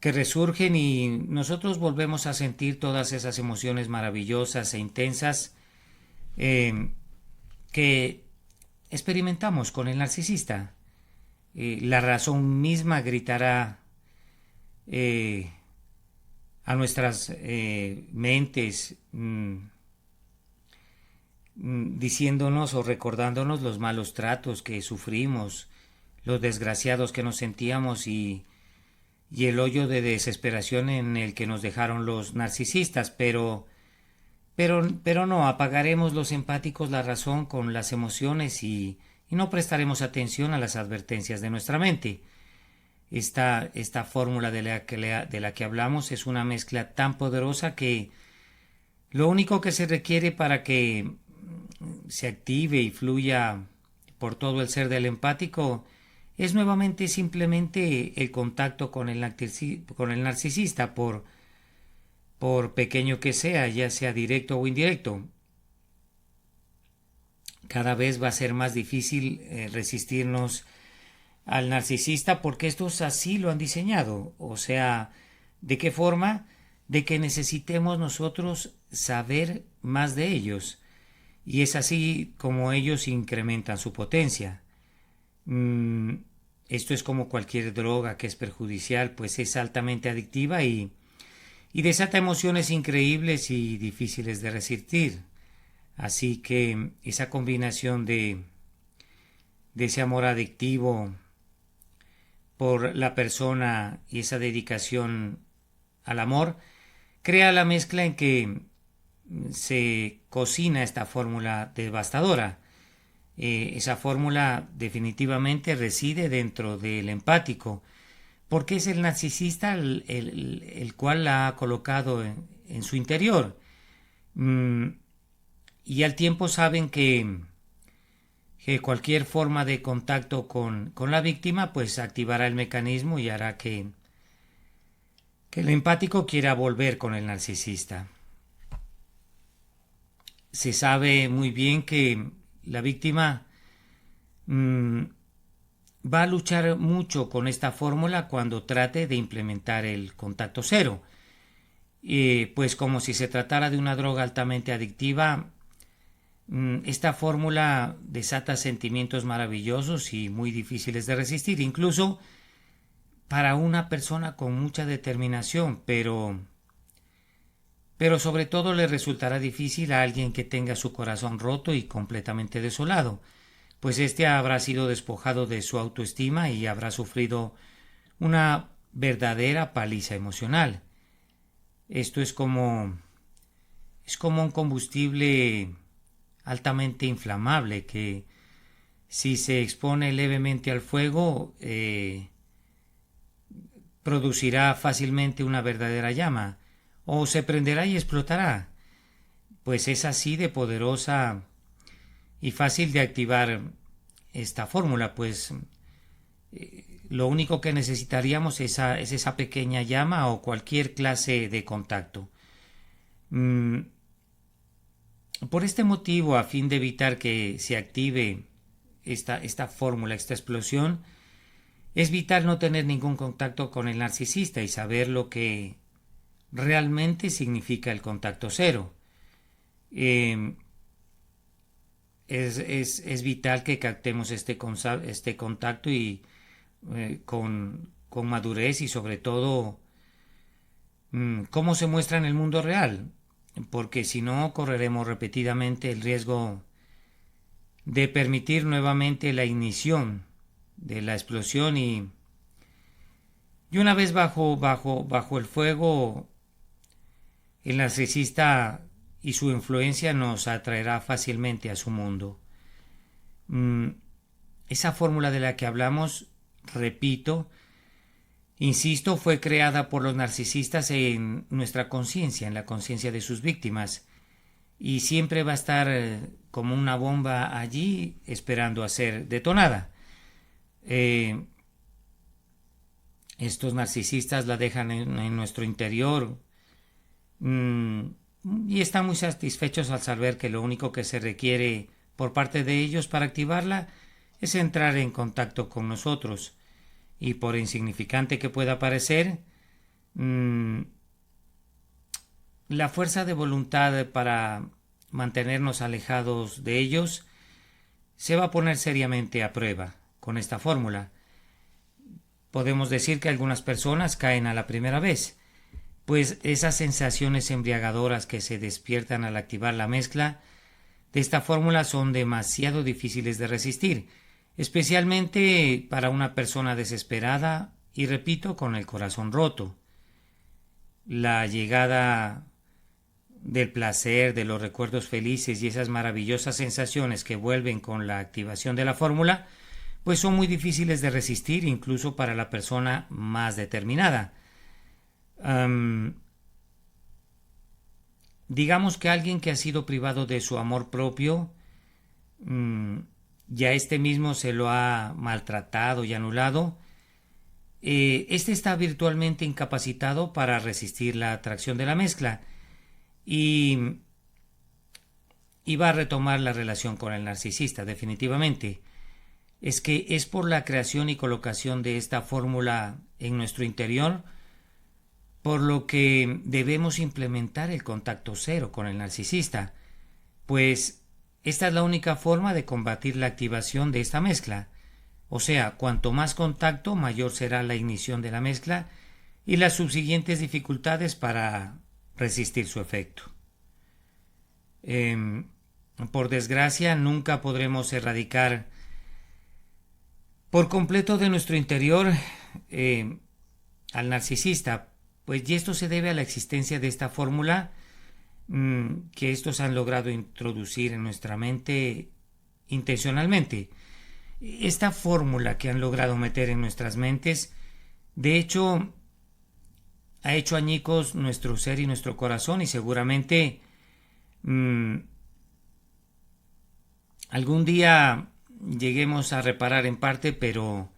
resurgen, y nosotros volvemos a sentir todas esas emociones maravillosas e intensas que experimentamos con el narcisista. La razón misma gritará eh, a nuestras mentes, diciéndonos o recordándonos los malos tratos que sufrimos, los desgraciados que nos sentíamos y el hoyo de desesperación en el que nos dejaron los narcisistas, pero no, apagaremos los empáticos la razón con las emociones y no prestaremos atención a las advertencias de nuestra mente. Esta fórmula de la que hablamos es una mezcla tan poderosa que lo único que se requiere para que se active y fluya por todo el ser del empático es nuevamente simplemente el contacto con el narcisista, por pequeño que sea, ya sea directo o indirecto. Cada vez va a ser más difícil resistirnos al narcisista porque estos así lo han diseñado. O sea, ¿de qué forma? De que necesitemos nosotros saber más de ellos. Y es así como ellos incrementan su potencia. Esto es como cualquier droga que es perjudicial, pues es altamente adictiva y desata emociones increíbles y difíciles de resistir. Así que esa combinación de ese amor adictivo por la persona y esa dedicación al amor crea la mezcla en que se cocina esta fórmula devastadora. Esa fórmula definitivamente reside dentro del empático, porque es el narcisista el cual la ha colocado en su interior. Y al tiempo saben que cualquier forma de contacto con la víctima pues activará el mecanismo y hará que el empático quiera volver con el narcisista. Se sabe muy bien que la víctima va a luchar mucho con esta fórmula cuando trate de implementar el contacto cero. Pues como si se tratara de una droga altamente adictiva, esta fórmula desata sentimientos maravillosos y muy difíciles de resistir, incluso para una persona con mucha determinación, pero sobre todo le resultará difícil a alguien que tenga su corazón roto y completamente desolado, pues éste habrá sido despojado de su autoestima y habrá sufrido una verdadera paliza emocional. Esto es como un combustible altamente inflamable que si se expone levemente al fuego producirá fácilmente una verdadera llama o se prenderá y explotará, pues es así de poderosa y fácil de activar esta fórmula, pues lo único que necesitaríamos es esa pequeña llama o cualquier clase de contacto. Por este motivo, a fin de evitar que se active esta fórmula, esta explosión, es vital no tener ningún contacto con el narcisista y saber lo que realmente significa el contacto cero. Es vital que captemos este contacto y con madurez y sobre todo cómo se muestra en el mundo real, porque si no correremos repetidamente el riesgo de permitir nuevamente la ignición de la explosión y una vez bajo el fuego, el narcisista y su influencia nos atraerá fácilmente a su mundo. Esa fórmula de la que hablamos, repito, insisto, fue creada por los narcisistas en nuestra conciencia, en la conciencia de sus víctimas, y siempre va a estar como una bomba allí esperando a ser detonada. Estos narcisistas la dejan en nuestro interior y están muy satisfechos al saber que lo único que se requiere por parte de ellos para activarla es entrar en contacto con nosotros. Y por insignificante que pueda parecer, la fuerza de voluntad para mantenernos alejados de ellos se va a poner seriamente a prueba con esta fórmula. podemos decir que algunas personas caen a la primera vez, pues esas sensaciones embriagadoras que se despiertan al activar la mezcla de esta fórmula son demasiado difíciles de resistir, especialmente para una persona desesperada y, repito, con el corazón roto. La llegada del placer, de los recuerdos felices y esas maravillosas sensaciones que vuelven con la activación de la fórmula, pues son muy difíciles de resistir incluso para la persona más determinada. Digamos que alguien que ha sido privado de su amor propio, ya este mismo se lo ha maltratado y anulado, este está virtualmente incapacitado para resistir la atracción de la mezcla y va a retomar la relación con el narcisista, definitivamente. Es que es por la creación y colocación de esta fórmula en nuestro interior por lo que debemos implementar el contacto cero con el narcisista, pues esta es la única forma de combatir la activación de esta mezcla. O sea, cuanto más contacto, mayor será la ignición de la mezcla y las subsiguientes dificultades para resistir su efecto. Por desgracia, nunca podremos erradicar por completo de nuestro interior al narcisista, pues y esto se debe a la existencia de esta fórmula que estos han logrado introducir en nuestra mente intencionalmente. Esta fórmula que han logrado meter en nuestras mentes, de hecho, ha hecho añicos nuestro ser y nuestro corazón y seguramente algún día lleguemos a reparar en parte, pero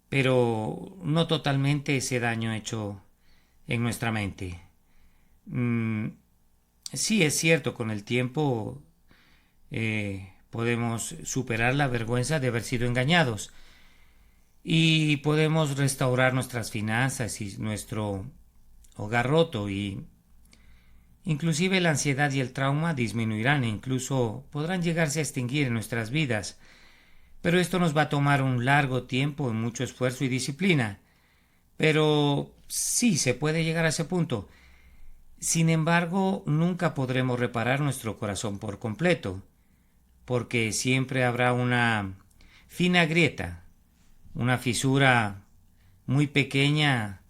no totalmente ese daño hecho en nuestra mente. Sí, es cierto, con el tiempo podemos superar la vergüenza de haber sido engañados y podemos restaurar nuestras finanzas y nuestro hogar roto y inclusive la ansiedad y el trauma disminuirán e incluso podrán llegarse a extinguir en nuestras vidas. Pero esto nos va a tomar un largo tiempo y mucho esfuerzo y disciplina. Pero sí, se puede llegar a ese punto. Sin embargo, nunca podremos reparar nuestro corazón por completo, porque siempre habrá una fina grieta, una fisura muy pequeña,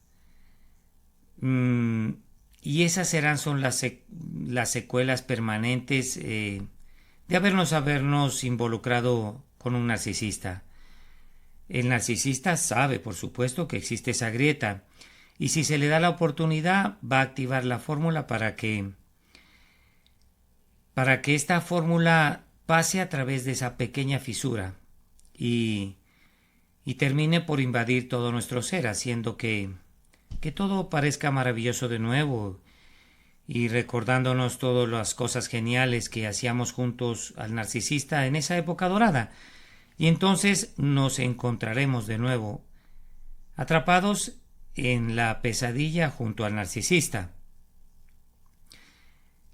y esas son las secuelas permanentes de habernos involucrado con un narcisista. El narcisista sabe, por supuesto, que existe esa grieta y si se le da la oportunidad va a activar la fórmula para que esta fórmula pase a través de esa pequeña fisura y termine por invadir todo nuestro ser, haciendo que todo parezca maravilloso de nuevo y recordándonos todas las cosas geniales que hacíamos juntos al narcisista en esa época dorada. Y entonces nos encontraremos de nuevo atrapados en la pesadilla junto al narcisista.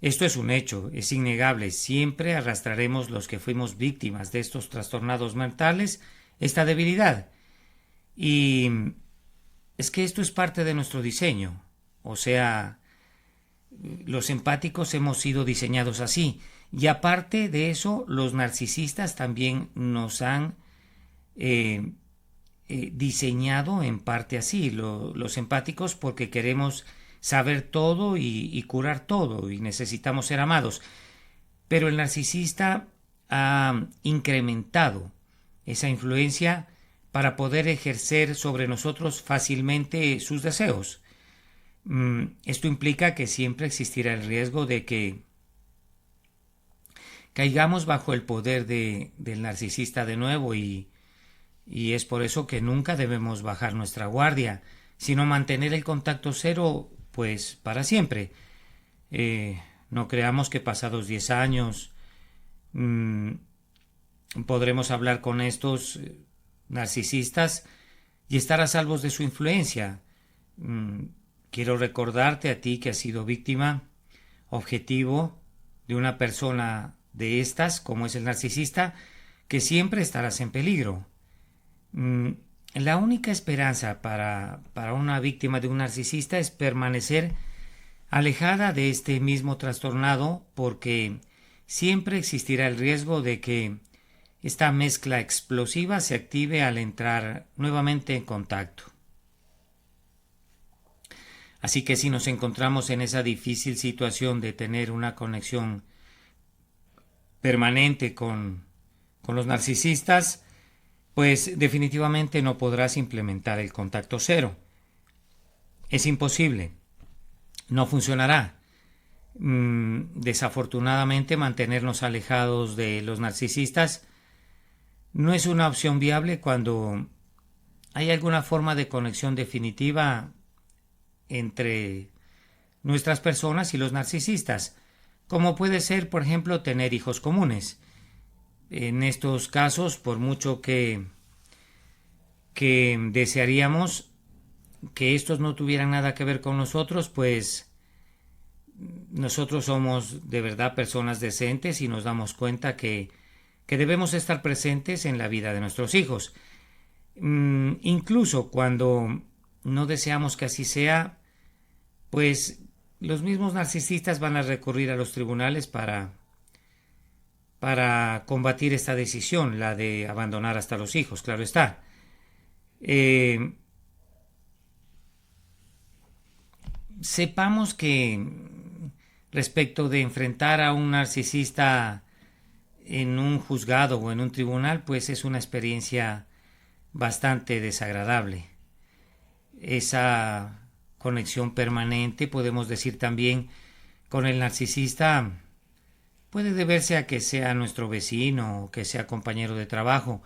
Esto es un hecho, es innegable. Siempre arrastraremos los que fuimos víctimas de estos trastornados mentales esta debilidad. Y es que esto es parte de nuestro diseño. O sea, los empáticos hemos sido diseñados así. Y aparte de eso, los narcisistas también nos han diseñado en parte así, los empáticos, porque queremos saber todo y curar todo y necesitamos ser amados. Pero el narcisista ha incrementado esa influencia para poder ejercer sobre nosotros fácilmente sus deseos. Esto implica que siempre existirá el riesgo de que caigamos bajo el poder del narcisista de nuevo y es por eso que nunca debemos bajar nuestra guardia, sino mantener el contacto cero, pues para siempre. No creamos que pasados 10 años podremos hablar con estos narcisistas y estar a salvos de su influencia. Quiero recordarte a ti que has sido víctima, objetivo de una persona de estas, como es el narcisista, que siempre estarás en peligro. La única esperanza para una víctima de un narcisista es permanecer alejada de este mismo trastornado, porque siempre existirá el riesgo de que esta mezcla explosiva se active al entrar nuevamente en contacto. Así que si nos encontramos en esa difícil situación de tener una conexión permanente con los narcisistas, pues definitivamente no podrás implementar el contacto cero. Es imposible. No funcionará. Desafortunadamente, mantenernos alejados de los narcisistas no es una opción viable cuando hay alguna forma de conexión definitiva entre nuestras personas y los narcisistas, como puede ser, por ejemplo, tener hijos comunes. En estos casos, por mucho que desearíamos que estos no tuvieran nada que ver con nosotros, pues nosotros somos de verdad personas decentes y nos damos cuenta que debemos estar presentes en la vida de nuestros hijos. Incluso cuando no deseamos que así sea, pues los mismos narcisistas van a recurrir a los tribunales para combatir esta decisión, la de abandonar hasta los hijos, claro está. Sepamos que respecto de enfrentar a un narcisista en un juzgado o en un tribunal, pues es una experiencia bastante desagradable. Esa conexión permanente, podemos decir también, con el narcisista puede deberse a que sea nuestro vecino o que sea compañero de trabajo,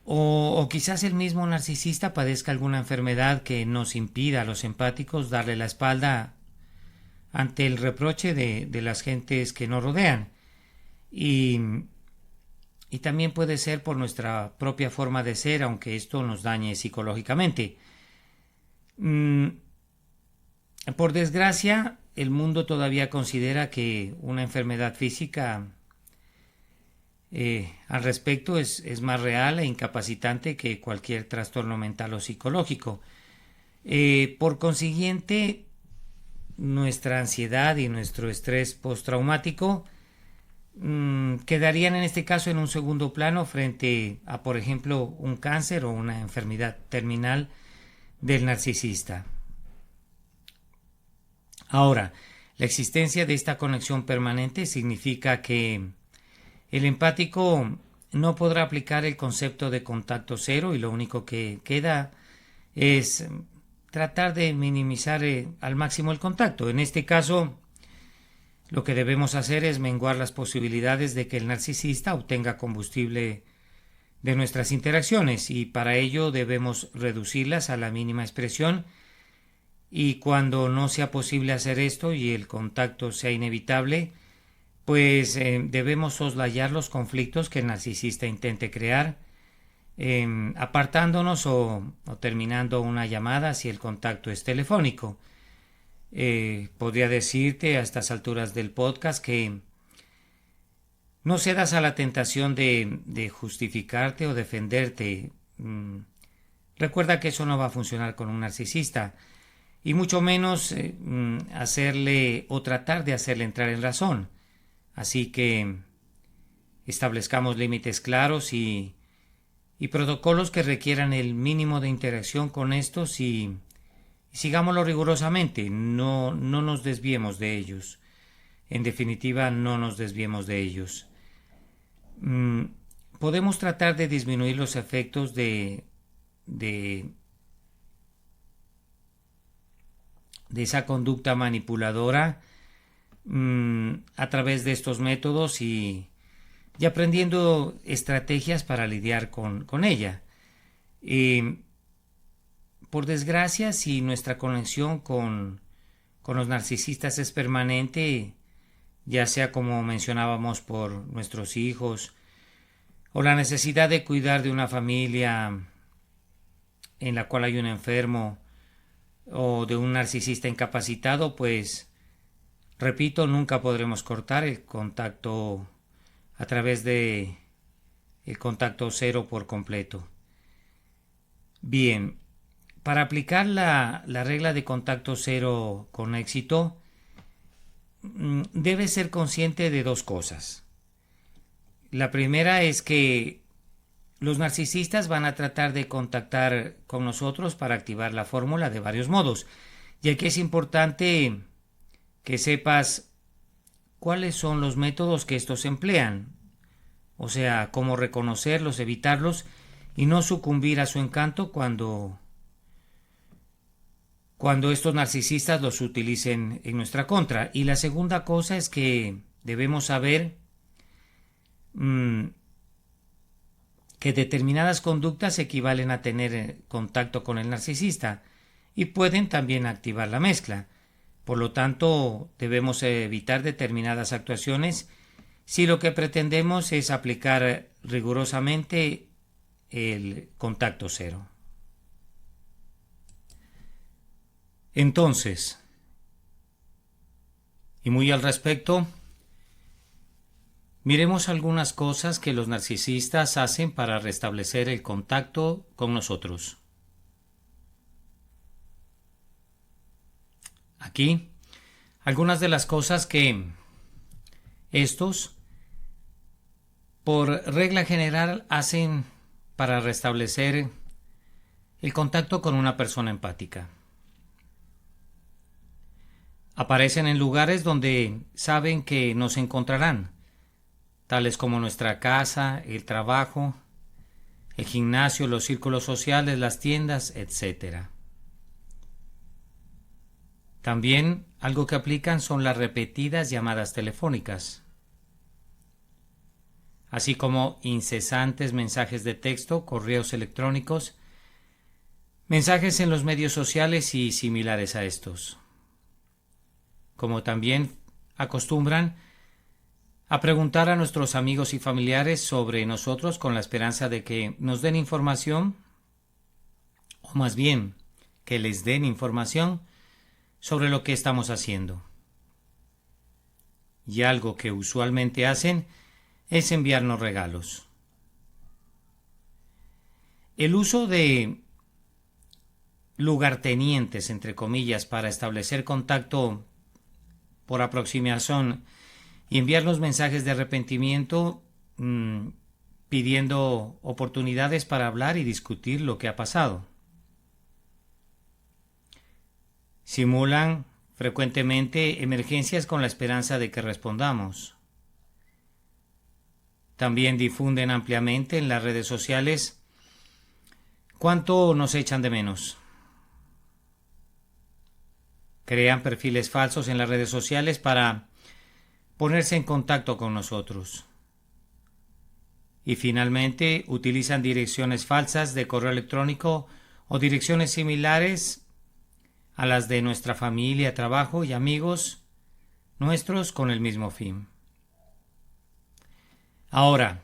o quizás el mismo narcisista padezca alguna enfermedad que nos impida a los empáticos darle la espalda ante el reproche de las gentes que nos rodean. Y también puede ser por nuestra propia forma de ser, aunque esto nos dañe psicológicamente. Por desgracia, el mundo todavía considera que una enfermedad física al respecto es más real e incapacitante que cualquier trastorno mental o psicológico. Por consiguiente, nuestra ansiedad y nuestro estrés postraumático quedarían en este caso en un segundo plano frente a, por ejemplo, un cáncer o una enfermedad terminal del narcisista. Ahora, la existencia de esta conexión permanente significa que el empático no podrá aplicar el concepto de contacto cero y lo único que queda es tratar de minimizar al máximo el contacto. En este caso, lo que debemos hacer es menguar las posibilidades de que el narcisista obtenga combustible de nuestras interacciones, y para ello debemos reducirlas a la mínima expresión, y cuando no sea posible hacer esto y el contacto sea inevitable, pues debemos soslayar los conflictos que el narcisista intente crear, apartándonos o terminando una llamada si el contacto es telefónico. Podría decirte a estas alturas del podcast que no cedas a la tentación de justificarte o defenderte. Recuerda que eso no va a funcionar con un narcisista, y mucho menos hacerle o tratar de hacerle entrar en razón. Así que establezcamos límites claros y protocolos que requieran el mínimo de interacción con estos, y sigámoslo rigurosamente, no nos desviemos de ellos. En definitiva, no nos desviemos de ellos. Podemos tratar de disminuir los efectos de esa conducta manipuladora a través de estos métodos y aprendiendo estrategias para lidiar con ella. Por desgracia, si nuestra conexión con los narcisistas es permanente, ya sea como mencionábamos por nuestros hijos, o la necesidad de cuidar de una familia en la cual hay un enfermo, o de un narcisista incapacitado, pues, repito, nunca podremos cortar el contacto a través de el contacto cero por completo. Bien, para aplicar la regla de contacto cero con éxito, debes ser consciente de dos cosas. La primera es que los narcisistas van a tratar de contactar con nosotros para activar la fórmula de varios modos, y aquí es importante que sepas cuáles son los métodos que estos emplean, o sea, cómo reconocerlos, evitarlos y no sucumbir a su encanto cuando estos narcisistas los utilicen en nuestra contra. Y la segunda cosa es que debemos saber que determinadas conductas equivalen a tener contacto con el narcisista y pueden también activar la mezcla. Por lo tanto, debemos evitar determinadas actuaciones si lo que pretendemos es aplicar rigurosamente el contacto cero. Entonces, y muy al respecto, miremos algunas cosas que los narcisistas hacen para restablecer el contacto con nosotros. Aquí, algunas de las cosas que estos, por regla general, hacen para restablecer el contacto con una persona empática. Aparecen en lugares donde saben que nos encontrarán, tales como nuestra casa, el trabajo, el gimnasio, los círculos sociales, las tiendas, etc. También algo que aplican son las repetidas llamadas telefónicas, así como incesantes mensajes de texto, correos electrónicos, mensajes en los medios sociales y similares a estos. Como también acostumbran a preguntar a nuestros amigos y familiares sobre nosotros con la esperanza de que nos den información, o más bien, que les den información sobre lo que estamos haciendo. Y algo que usualmente hacen es enviarnos regalos. El uso de lugartenientes, entre comillas, para establecer contacto por aproximación y enviarnos mensajes de arrepentimiento pidiendo oportunidades para hablar y discutir lo que ha pasado. Simulan frecuentemente emergencias con la esperanza de que respondamos. También difunden ampliamente en las redes sociales cuánto nos echan de menos. Crean perfiles falsos en las redes sociales para ponerse en contacto con nosotros. Y finalmente utilizan direcciones falsas de correo electrónico o direcciones similares a las de nuestra familia, trabajo y amigos nuestros con el mismo fin. Ahora,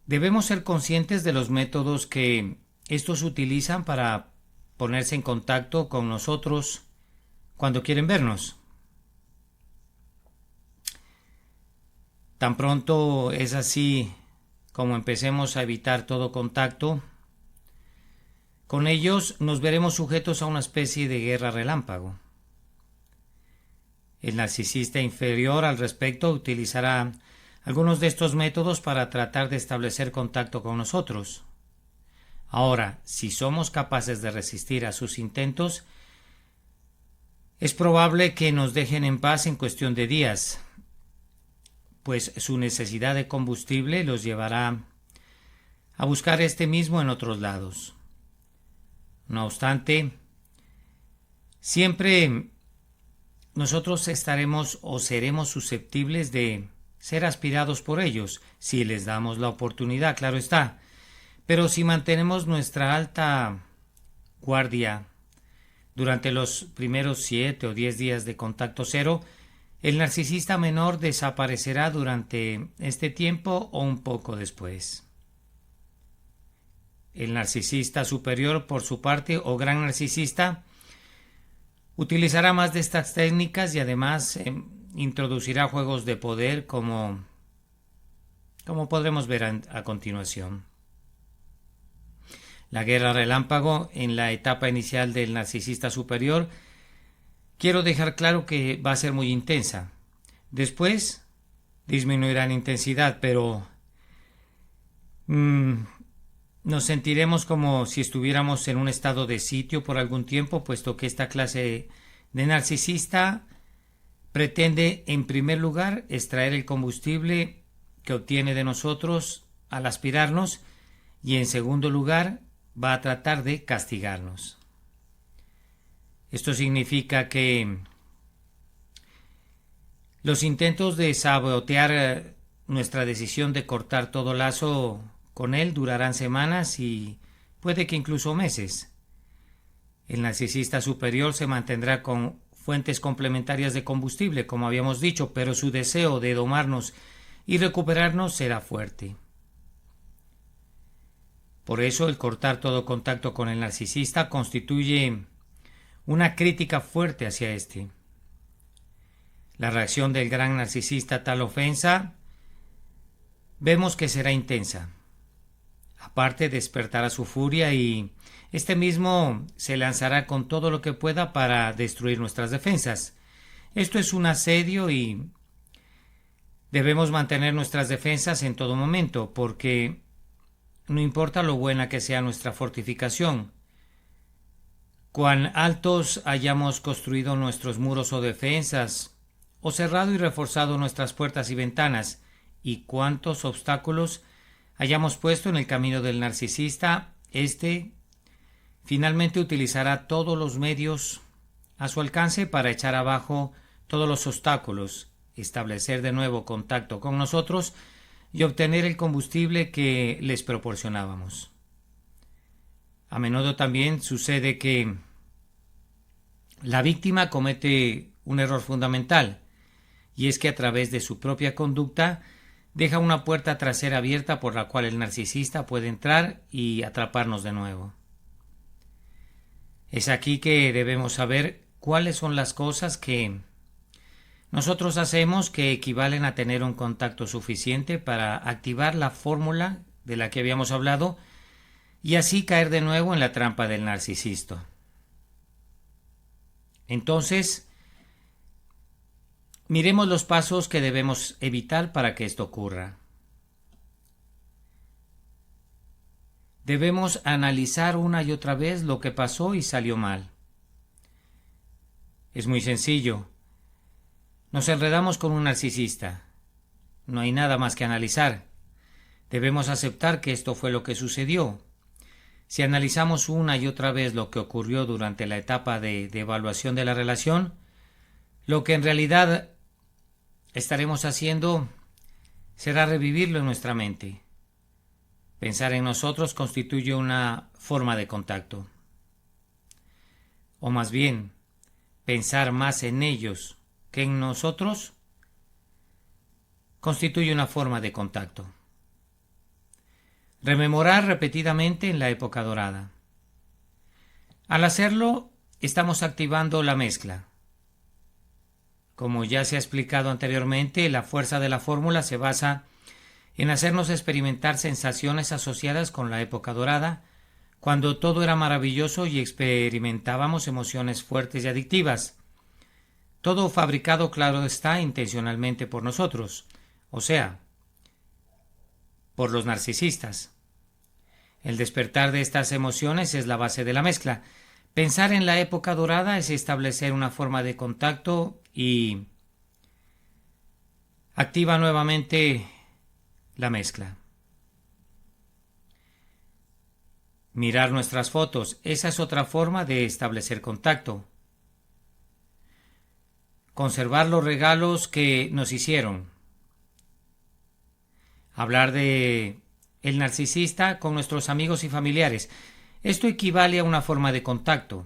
debemos ser conscientes de los métodos que estos utilizan para ponerse en contacto con nosotros cuando quieren vernos. Tan pronto es así como empecemos a evitar todo contacto con ellos, nos veremos sujetos a una especie de guerra relámpago. El narcisista inferior al respecto utilizará algunos de estos métodos para tratar de establecer contacto con nosotros. Ahora, si somos capaces de resistir a sus intentos, es probable que nos dejen en paz en cuestión de días, pues su necesidad de combustible los llevará a buscar este mismo en otros lados. No obstante, siempre nosotros estaremos o seremos susceptibles de ser aspirados por ellos, si les damos la oportunidad, claro está. Pero si mantenemos nuestra alta guardia durante los primeros 7 o 10 días de contacto cero, el narcisista menor desaparecerá durante este tiempo o un poco después. El narcisista superior, por su parte, o gran narcisista, utilizará más de estas técnicas y además introducirá juegos de poder como podremos ver a continuación. la guerra relámpago en la etapa inicial del narcisista superior, quiero dejar claro que va a ser muy intensa. Después disminuirá en intensidad, pero nos sentiremos como si estuviéramos en un estado de sitio por algún tiempo, puesto que esta clase de narcisista pretende, en primer lugar, extraer el combustible que obtiene de nosotros al aspirarnos, y en segundo lugar, va a tratar de castigarnos. Esto significa que los intentos de sabotear nuestra decisión de cortar todo lazo con él durarán semanas y puede que incluso meses. El narcisista superior se mantendrá con fuentes complementarias de combustible, como habíamos dicho, pero su deseo de domarnos y recuperarnos será fuerte. Por eso el cortar todo contacto con el narcisista constituye una crítica fuerte hacia éste. La reacción del gran narcisista a tal ofensa vemos que será intensa. Aparte, despertará su furia y este mismo se lanzará con todo lo que pueda para destruir nuestras defensas. Esto es un asedio y debemos mantener nuestras defensas en todo momento, porque no importa lo buena que sea nuestra fortificación, cuán altos hayamos construido nuestros muros o defensas, o cerrado y reforzado nuestras puertas y ventanas, y cuántos obstáculos hayamos puesto en el camino del narcisista, éste finalmente utilizará todos los medios a su alcance para echar abajo todos los obstáculos, establecer de nuevo contacto con nosotros y obtener el combustible que les proporcionábamos. A menudo también sucede que la víctima comete un error fundamental, y es que a través de su propia conducta deja una puerta trasera abierta por la cual el narcisista puede entrar y atraparnos de nuevo. Es aquí que debemos saber cuáles son las cosas que nosotros hacemos que equivalen a tener un contacto suficiente para activar la fórmula de la que habíamos hablado y así caer de nuevo en la trampa del narcisista. Entonces, miremos los pasos que debemos evitar para que esto ocurra. Debemos analizar una y otra vez lo que pasó y salió mal. Es muy sencillo. Nos enredamos con un narcisista. No hay nada más que analizar. Debemos aceptar que esto fue lo que sucedió. Si analizamos una y otra vez lo que ocurrió durante la etapa de evaluación de la relación, lo que en realidad estaremos haciendo será revivirlo en nuestra mente. Pensar en nosotros constituye una forma de contacto. O más bien, pensar más en ellos que en nosotros constituye una forma de contacto. Rememorar repetidamente en la época dorada. Al hacerlo, estamos activando la mezcla. Como ya se ha explicado anteriormente, la fuerza de la fórmula se basa en hacernos experimentar sensaciones asociadas con la época dorada, cuando todo era maravilloso y experimentábamos emociones fuertes y adictivas. Todo fabricado, claro está, intencionalmente por nosotros, o sea, por los narcisistas. El despertar de estas emociones es la base de la mezcla. Pensar en la época dorada es establecer una forma de contacto y activa nuevamente la mezcla. Mirar nuestras fotos, esa es otra forma de establecer contacto. Conservar los regalos que nos hicieron. Hablar de el narcisista con nuestros amigos y familiares. Esto equivale a una forma de contacto.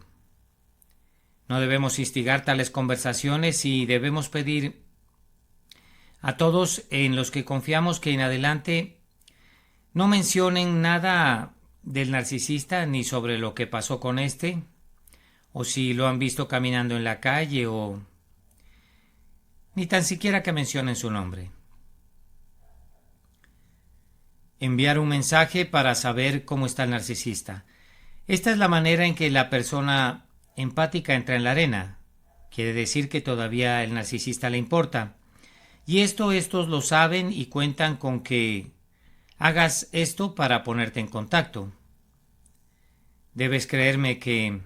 No debemos instigar tales conversaciones y debemos pedir a todos en los que confiamos que en adelante no mencionen nada del narcisista ni sobre lo que pasó con este, o si lo han visto caminando en la calle, o ni tan siquiera que mencionen su nombre. enviar un mensaje para saber cómo está el narcisista. Esta es la manera en que la persona empática entra en la arena. Quiere decir que todavía el narcisista le importa. Y estos lo saben y cuentan con que hagas esto para ponerte en contacto. Debes creerme que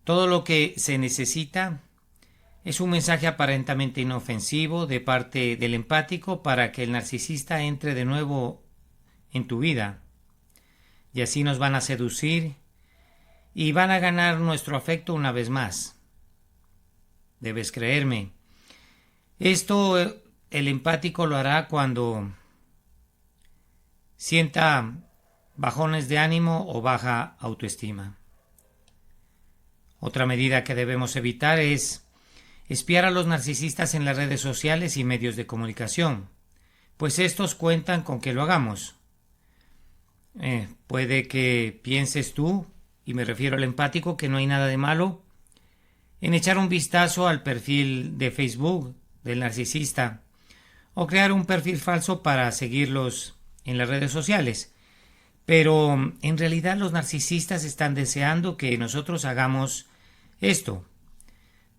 todo lo que se necesita es un mensaje aparentemente inofensivo de parte del empático para que el narcisista entre de nuevo en tu vida. Y así nos van a seducir y van a ganar nuestro afecto una vez más. Debes creerme. Esto el empático lo hará cuando sienta bajones de ánimo o baja autoestima. Otra medida que debemos evitar es espiar a los narcisistas en las redes sociales y medios de comunicación, pues estos cuentan con que lo hagamos. Puede que pienses tú, y me refiero al empático, que no hay nada de malo en echar un vistazo al perfil de Facebook del narcisista o crear un perfil falso para seguirlos en las redes sociales. Pero en realidad los narcisistas están deseando que nosotros hagamos esto,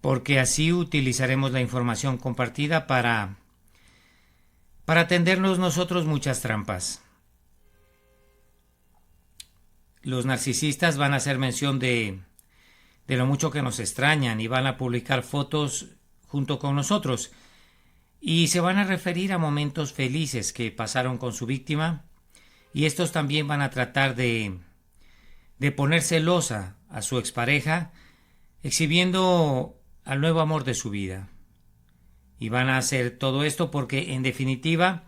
porque así utilizaremos la información compartida para tendernos nosotros muchas trampas. Los narcisistas van a hacer mención de lo mucho que nos extrañan y van a publicar fotos junto con nosotros y se van a referir a momentos felices que pasaron con su víctima, y estos también van a tratar de poner celosa a su expareja, exhibiendo al nuevo amor de su vida. Y van a hacer todo esto porque, en definitiva,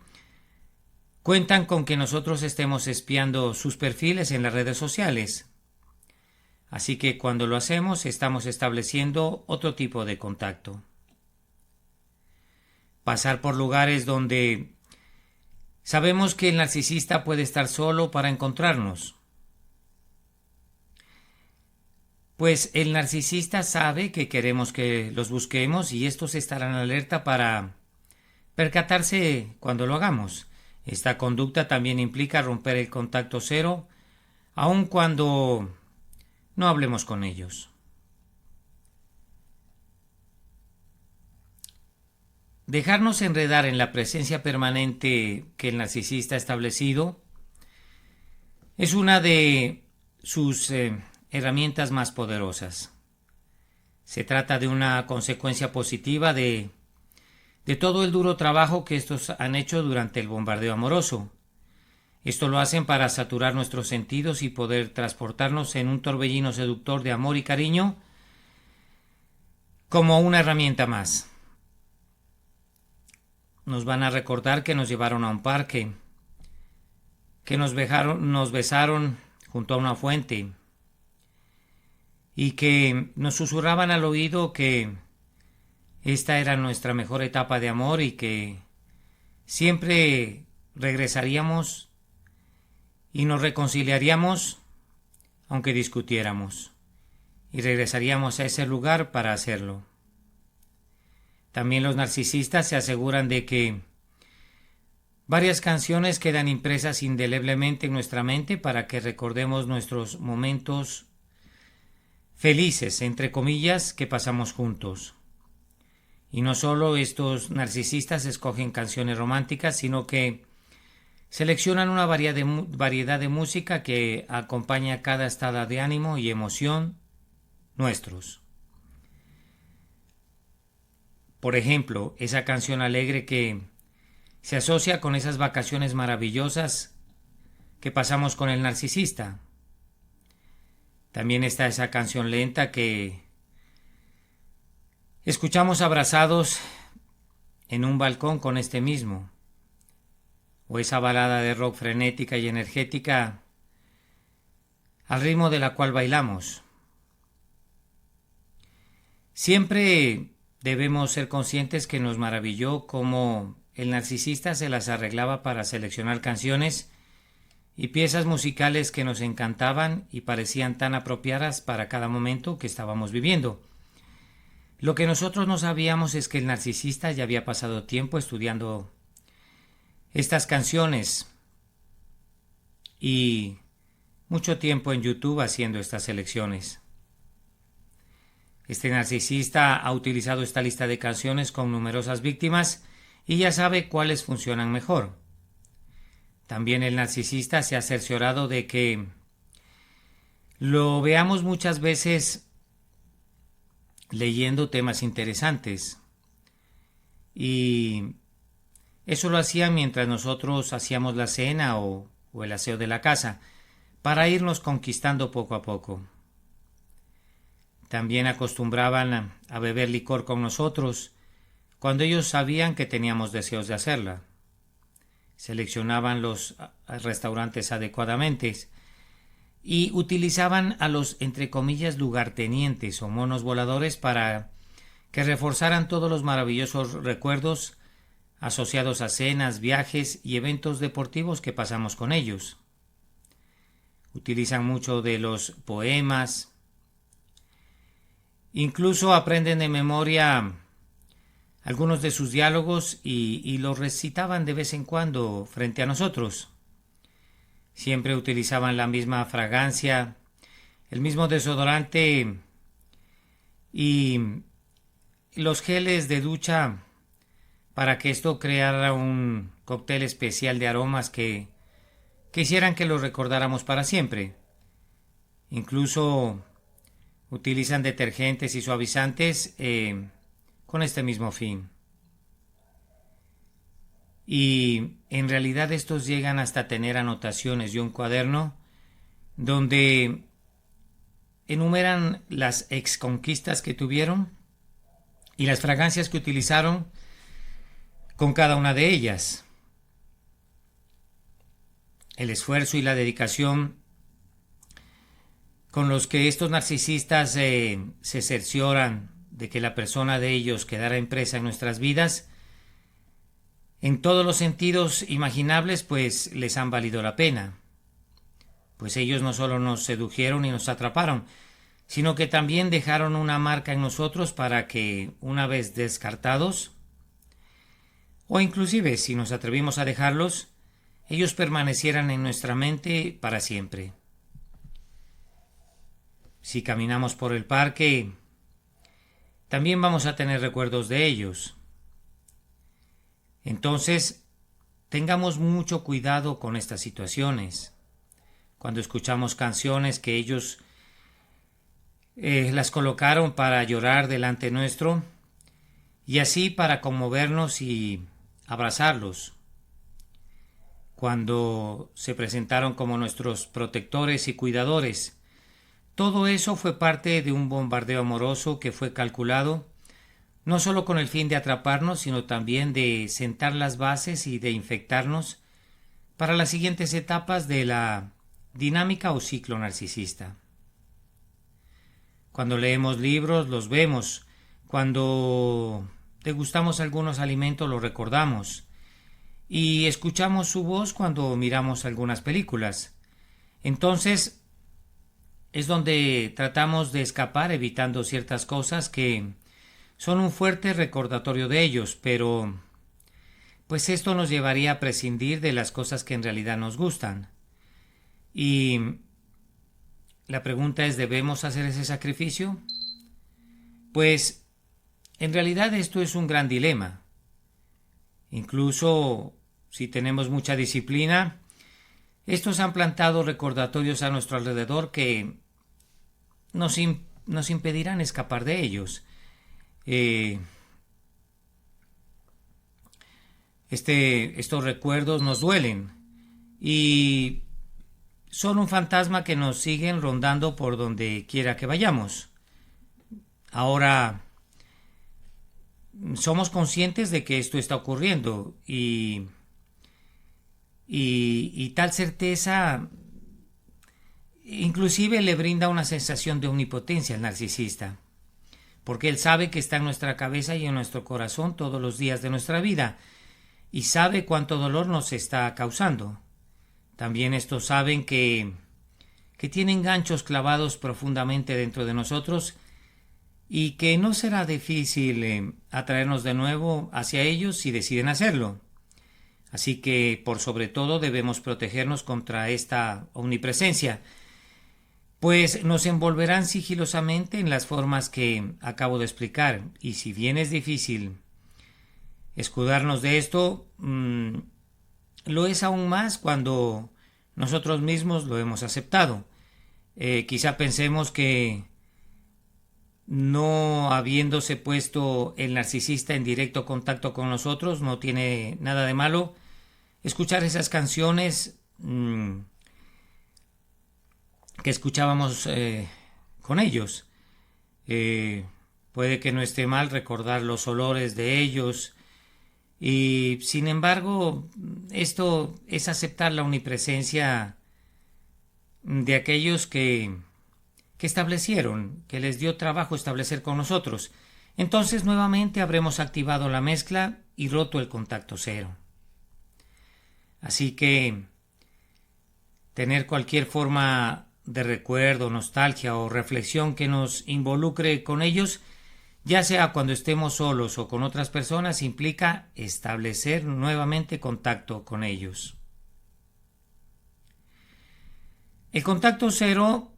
cuentan con que nosotros estemos espiando sus perfiles en las redes sociales. Así que cuando lo hacemos, estamos estableciendo otro tipo de contacto. Pasar por lugares donde sabemos que el narcisista puede estar solo para encontrarnos. Pues el narcisista sabe que queremos que los busquemos y estos estarán alerta para percatarse cuando lo hagamos. Esta conducta también implica romper el contacto cero, aun cuando no hablemos con ellos. Dejarnos enredar en la presencia permanente que el narcisista ha establecido es una de sus herramientas más poderosas. Se trata de una consecuencia positiva de todo el duro trabajo que estos han hecho durante el bombardeo amoroso. Esto lo hacen para saturar nuestros sentidos y poder transportarnos en un torbellino seductor de amor y cariño como una herramienta más. Nos van a recordar que nos llevaron a un parque, que nos besaron junto a una fuente y que nos susurraban al oído que esta era nuestra mejor etapa de amor y que siempre regresaríamos y nos reconciliaríamos aunque discutiéramos, y regresaríamos a ese lugar para hacerlo. También los narcisistas se aseguran de que varias canciones quedan impresas indeleblemente en nuestra mente para que recordemos nuestros momentos felices, entre comillas, que pasamos juntos. Y no solo estos narcisistas escogen canciones románticas, sino que seleccionan una variedad de música que acompaña cada estado de ánimo y emoción nuestros. Por ejemplo, esa canción alegre que se asocia con esas vacaciones maravillosas que pasamos con el narcisista. También está esa canción lenta que escuchamos abrazados en un balcón con este mismo. O esa balada de rock frenética y energética al ritmo de la cual bailamos. Siempre debemos ser conscientes que nos maravilló cómo el narcisista se las arreglaba para seleccionar canciones y piezas musicales que nos encantaban y parecían tan apropiadas para cada momento que estábamos viviendo. Lo que nosotros no sabíamos es que el narcisista ya había pasado tiempo estudiando estas canciones y mucho tiempo en YouTube haciendo estas selecciones. Este narcisista ha utilizado esta lista de canciones con numerosas víctimas y ya sabe cuáles funcionan mejor. También el narcisista se ha cerciorado de que lo veamos muchas veces leyendo temas interesantes, y eso lo hacía mientras nosotros hacíamos la cena o el aseo de la casa, para irnos conquistando poco a poco. También acostumbraban a beber licor con nosotros cuando ellos sabían que teníamos deseos de hacerla. Seleccionaban los restaurantes adecuadamente y utilizaban a los, entre comillas, lugartenientes o monos voladores para que reforzaran todos los maravillosos recuerdos asociados a cenas, viajes y eventos deportivos que pasamos con ellos. Utilizan mucho de los poemas, incluso aprenden de memoria algunos de sus diálogos y los recitaban de vez en cuando frente a nosotros. Siempre utilizaban la misma fragancia, el mismo desodorante y los geles de ducha para que esto creara un cóctel especial de aromas que hicieran que los recordáramos para siempre. Incluso utilizan detergentes y suavizantes con este mismo fin. Y en realidad estos llegan hasta tener anotaciones y un cuaderno donde enumeran las exconquistas que tuvieron y las fragancias que utilizaron con cada una de ellas. El esfuerzo y la dedicación con los que estos narcisistas se cercioran de que la persona de ellos quedara impresa en nuestras vidas, en todos los sentidos imaginables, pues les han valido la pena. Pues ellos no solo nos sedujeron y nos atraparon, sino que también dejaron una marca en nosotros para que, una vez descartados, o inclusive si nos atrevimos a dejarlos, ellos permanecieran en nuestra mente para siempre. Si caminamos por el parque, también vamos a tener recuerdos de ellos. Entonces, tengamos mucho cuidado con estas situaciones. Cuando escuchamos canciones que ellos las colocaron para llorar delante nuestro, y así para conmovernos y abrazarlos. Cuando se presentaron como nuestros protectores y cuidadores, todo eso fue parte de un bombardeo amoroso que fue calculado no solo con el fin de atraparnos, sino también de sentar las bases y de infectarnos para las siguientes etapas de la dinámica o ciclo narcisista. Cuando leemos libros, los vemos. Cuando degustamos algunos alimentos, los recordamos. Y escuchamos su voz cuando miramos algunas películas. Entonces, es donde tratamos de escapar evitando ciertas cosas que son un fuerte recordatorio de ellos, pero pues esto nos llevaría a prescindir de las cosas que en realidad nos gustan. Y la pregunta es, ¿debemos hacer ese sacrificio? Pues en realidad esto es un gran dilema. Incluso si tenemos mucha disciplina, estos han plantado recordatorios a nuestro alrededor que nos impedirán escapar de ellos. Estos recuerdos nos duelen y son un fantasma que nos siguen rondando por donde quiera que vayamos. Ahora, somos conscientes de que esto está ocurriendo y tal certeza inclusive le brinda una sensación de omnipotencia al narcisista, porque él sabe que está en nuestra cabeza y en nuestro corazón todos los días de nuestra vida y sabe cuánto dolor nos está causando. También estos saben que tienen ganchos clavados profundamente dentro de nosotros y que no será difícil atraernos de nuevo hacia ellos si deciden hacerlo. Así que, por sobre todo, debemos protegernos contra esta omnipresencia, pues nos envolverán sigilosamente en las formas que acabo de explicar. Y si bien es difícil escudarnos de esto, lo es aún más cuando nosotros mismos lo hemos aceptado. Quizá pensemos que no habiéndose puesto el narcisista en directo contacto con nosotros, no tiene nada de malo escuchar esas canciones que escuchábamos con ellos. Puede que no esté mal recordar los olores de ellos, y sin embargo esto es aceptar la omnipresencia de aquellos que establecieron, que les dio trabajo establecer con nosotros. Entonces nuevamente habremos activado la mezcla y roto el contacto cero. Así que tener cualquier forma de recuerdo, nostalgia o reflexión que nos involucre con ellos, ya sea cuando estemos solos o con otras personas, implica establecer nuevamente contacto con ellos. El contacto cero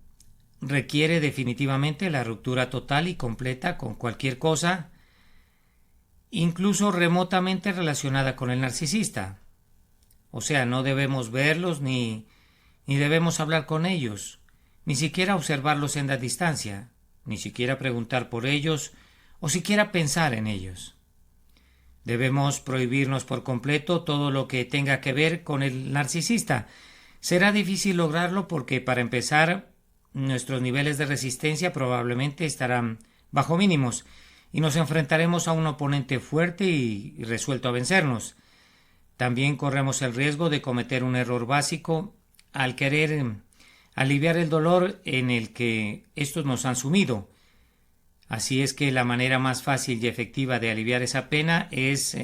requiere definitivamente la ruptura total y completa con cualquier cosa, incluso remotamente relacionada con el narcisista. O sea, no debemos verlos ni debemos hablar con ellos, ni siquiera observarlos en la distancia, ni siquiera preguntar por ellos o siquiera pensar en ellos. Debemos prohibirnos por completo todo lo que tenga que ver con el narcisista. Será difícil lograrlo porque, para empezar, nuestros niveles de resistencia probablemente estarán bajo mínimos y nos enfrentaremos a un oponente fuerte y resuelto a vencernos. También corremos el riesgo de cometer un error básico al querer aliviar el dolor en el que estos nos han sumido. Así es que la manera más fácil y efectiva de aliviar esa pena es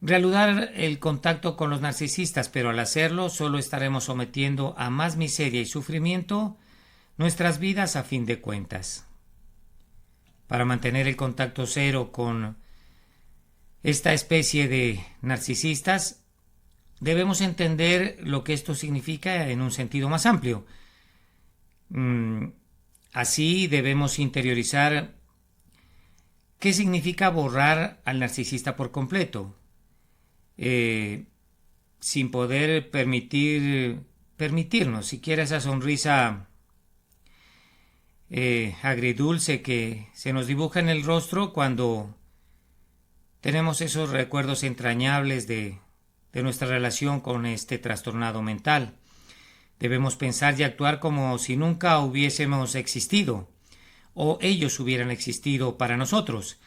reanudar el contacto con los narcisistas, pero al hacerlo solo estaremos sometiendo a más miseria y sufrimiento nuestras vidas a fin de cuentas. Para mantener el contacto cero con esta especie de narcisistas, debemos entender lo que esto significa en un sentido más amplio. Así debemos interiorizar qué significa borrar al narcisista por completo, sin poder permitirnos siquiera esa sonrisa agridulce que se nos dibuja en el rostro cuando tenemos esos recuerdos entrañables de nuestra relación con este trastornado mental. Debemos pensar y actuar como si nunca hubiésemos existido o ellos hubieran existido para nosotros.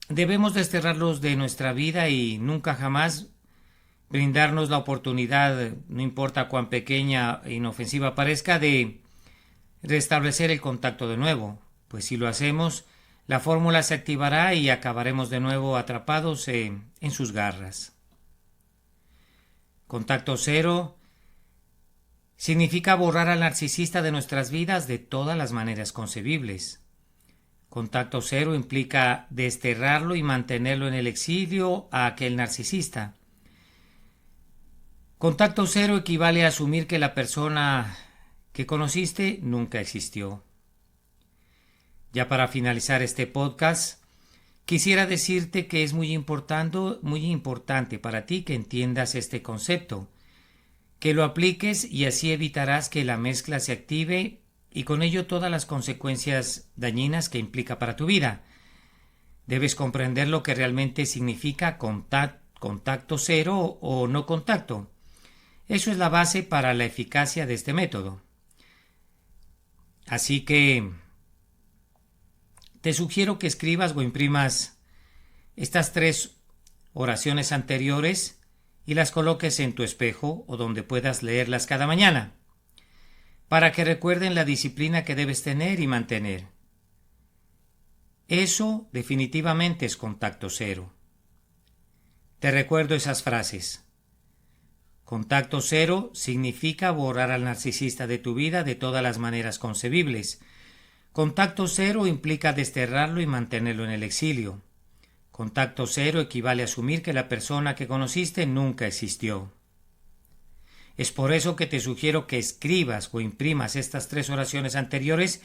Debemos desterrarlos de nuestra vida y nunca jamás brindarnos la oportunidad, no importa cuán pequeña e inofensiva parezca, de restablecer el contacto de nuevo, pues si lo hacemos, la fórmula se activará y acabaremos de nuevo atrapados en sus garras. Contacto cero significa borrar al narcisista de nuestras vidas de todas las maneras concebibles. Contacto cero implica desterrarlo y mantenerlo en el exilio a aquel narcisista. Contacto cero equivale a asumir que la persona que conociste nunca existió. Ya para finalizar este podcast, quisiera decirte que es muy importante para ti que entiendas este concepto, que lo apliques y así evitarás que la mezcla se active y con ello todas las consecuencias dañinas que implica para tu vida. Debes comprender lo que realmente significa contacto cero o no contacto. Eso es la base para la eficacia de este método. Así que te sugiero que escribas o imprimas estas 3 oraciones anteriores y las coloques en tu espejo o donde puedas leerlas cada mañana, para que recuerden la disciplina que debes tener y mantener. Eso definitivamente es contacto cero. Te recuerdo esas frases. Contacto cero significa borrar al narcisista de tu vida de todas las maneras concebibles. Contacto cero implica desterrarlo y mantenerlo en el exilio. Contacto cero equivale a asumir que la persona que conociste nunca existió. Es por eso que te sugiero que escribas o imprimas estas 3 oraciones anteriores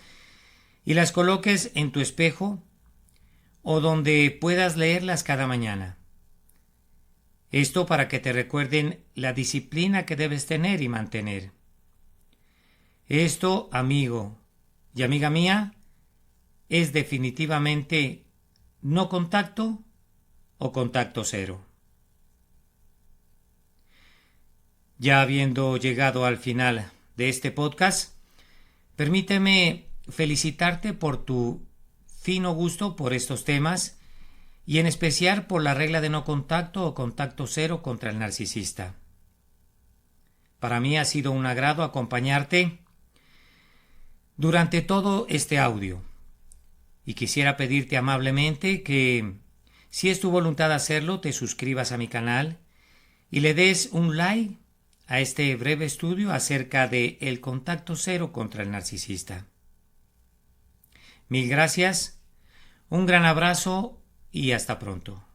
y las coloques en tu espejo o donde puedas leerlas cada mañana. Esto para que te recuerden la disciplina que debes tener y mantener. Esto, amigo y amiga mía, es definitivamente no contacto o contacto cero. Ya habiendo llegado al final de este podcast, permíteme felicitarte por tu fino gusto por estos temas y en especial por la regla de no contacto o contacto cero contra el narcisista. Para mí ha sido un agrado acompañarte durante todo este audio y quisiera pedirte amablemente que, si es tu voluntad hacerlo, te suscribas a mi canal y le des un like a este breve estudio acerca de el contacto cero contra el narcisista. Mil gracias, un gran abrazo y hasta pronto.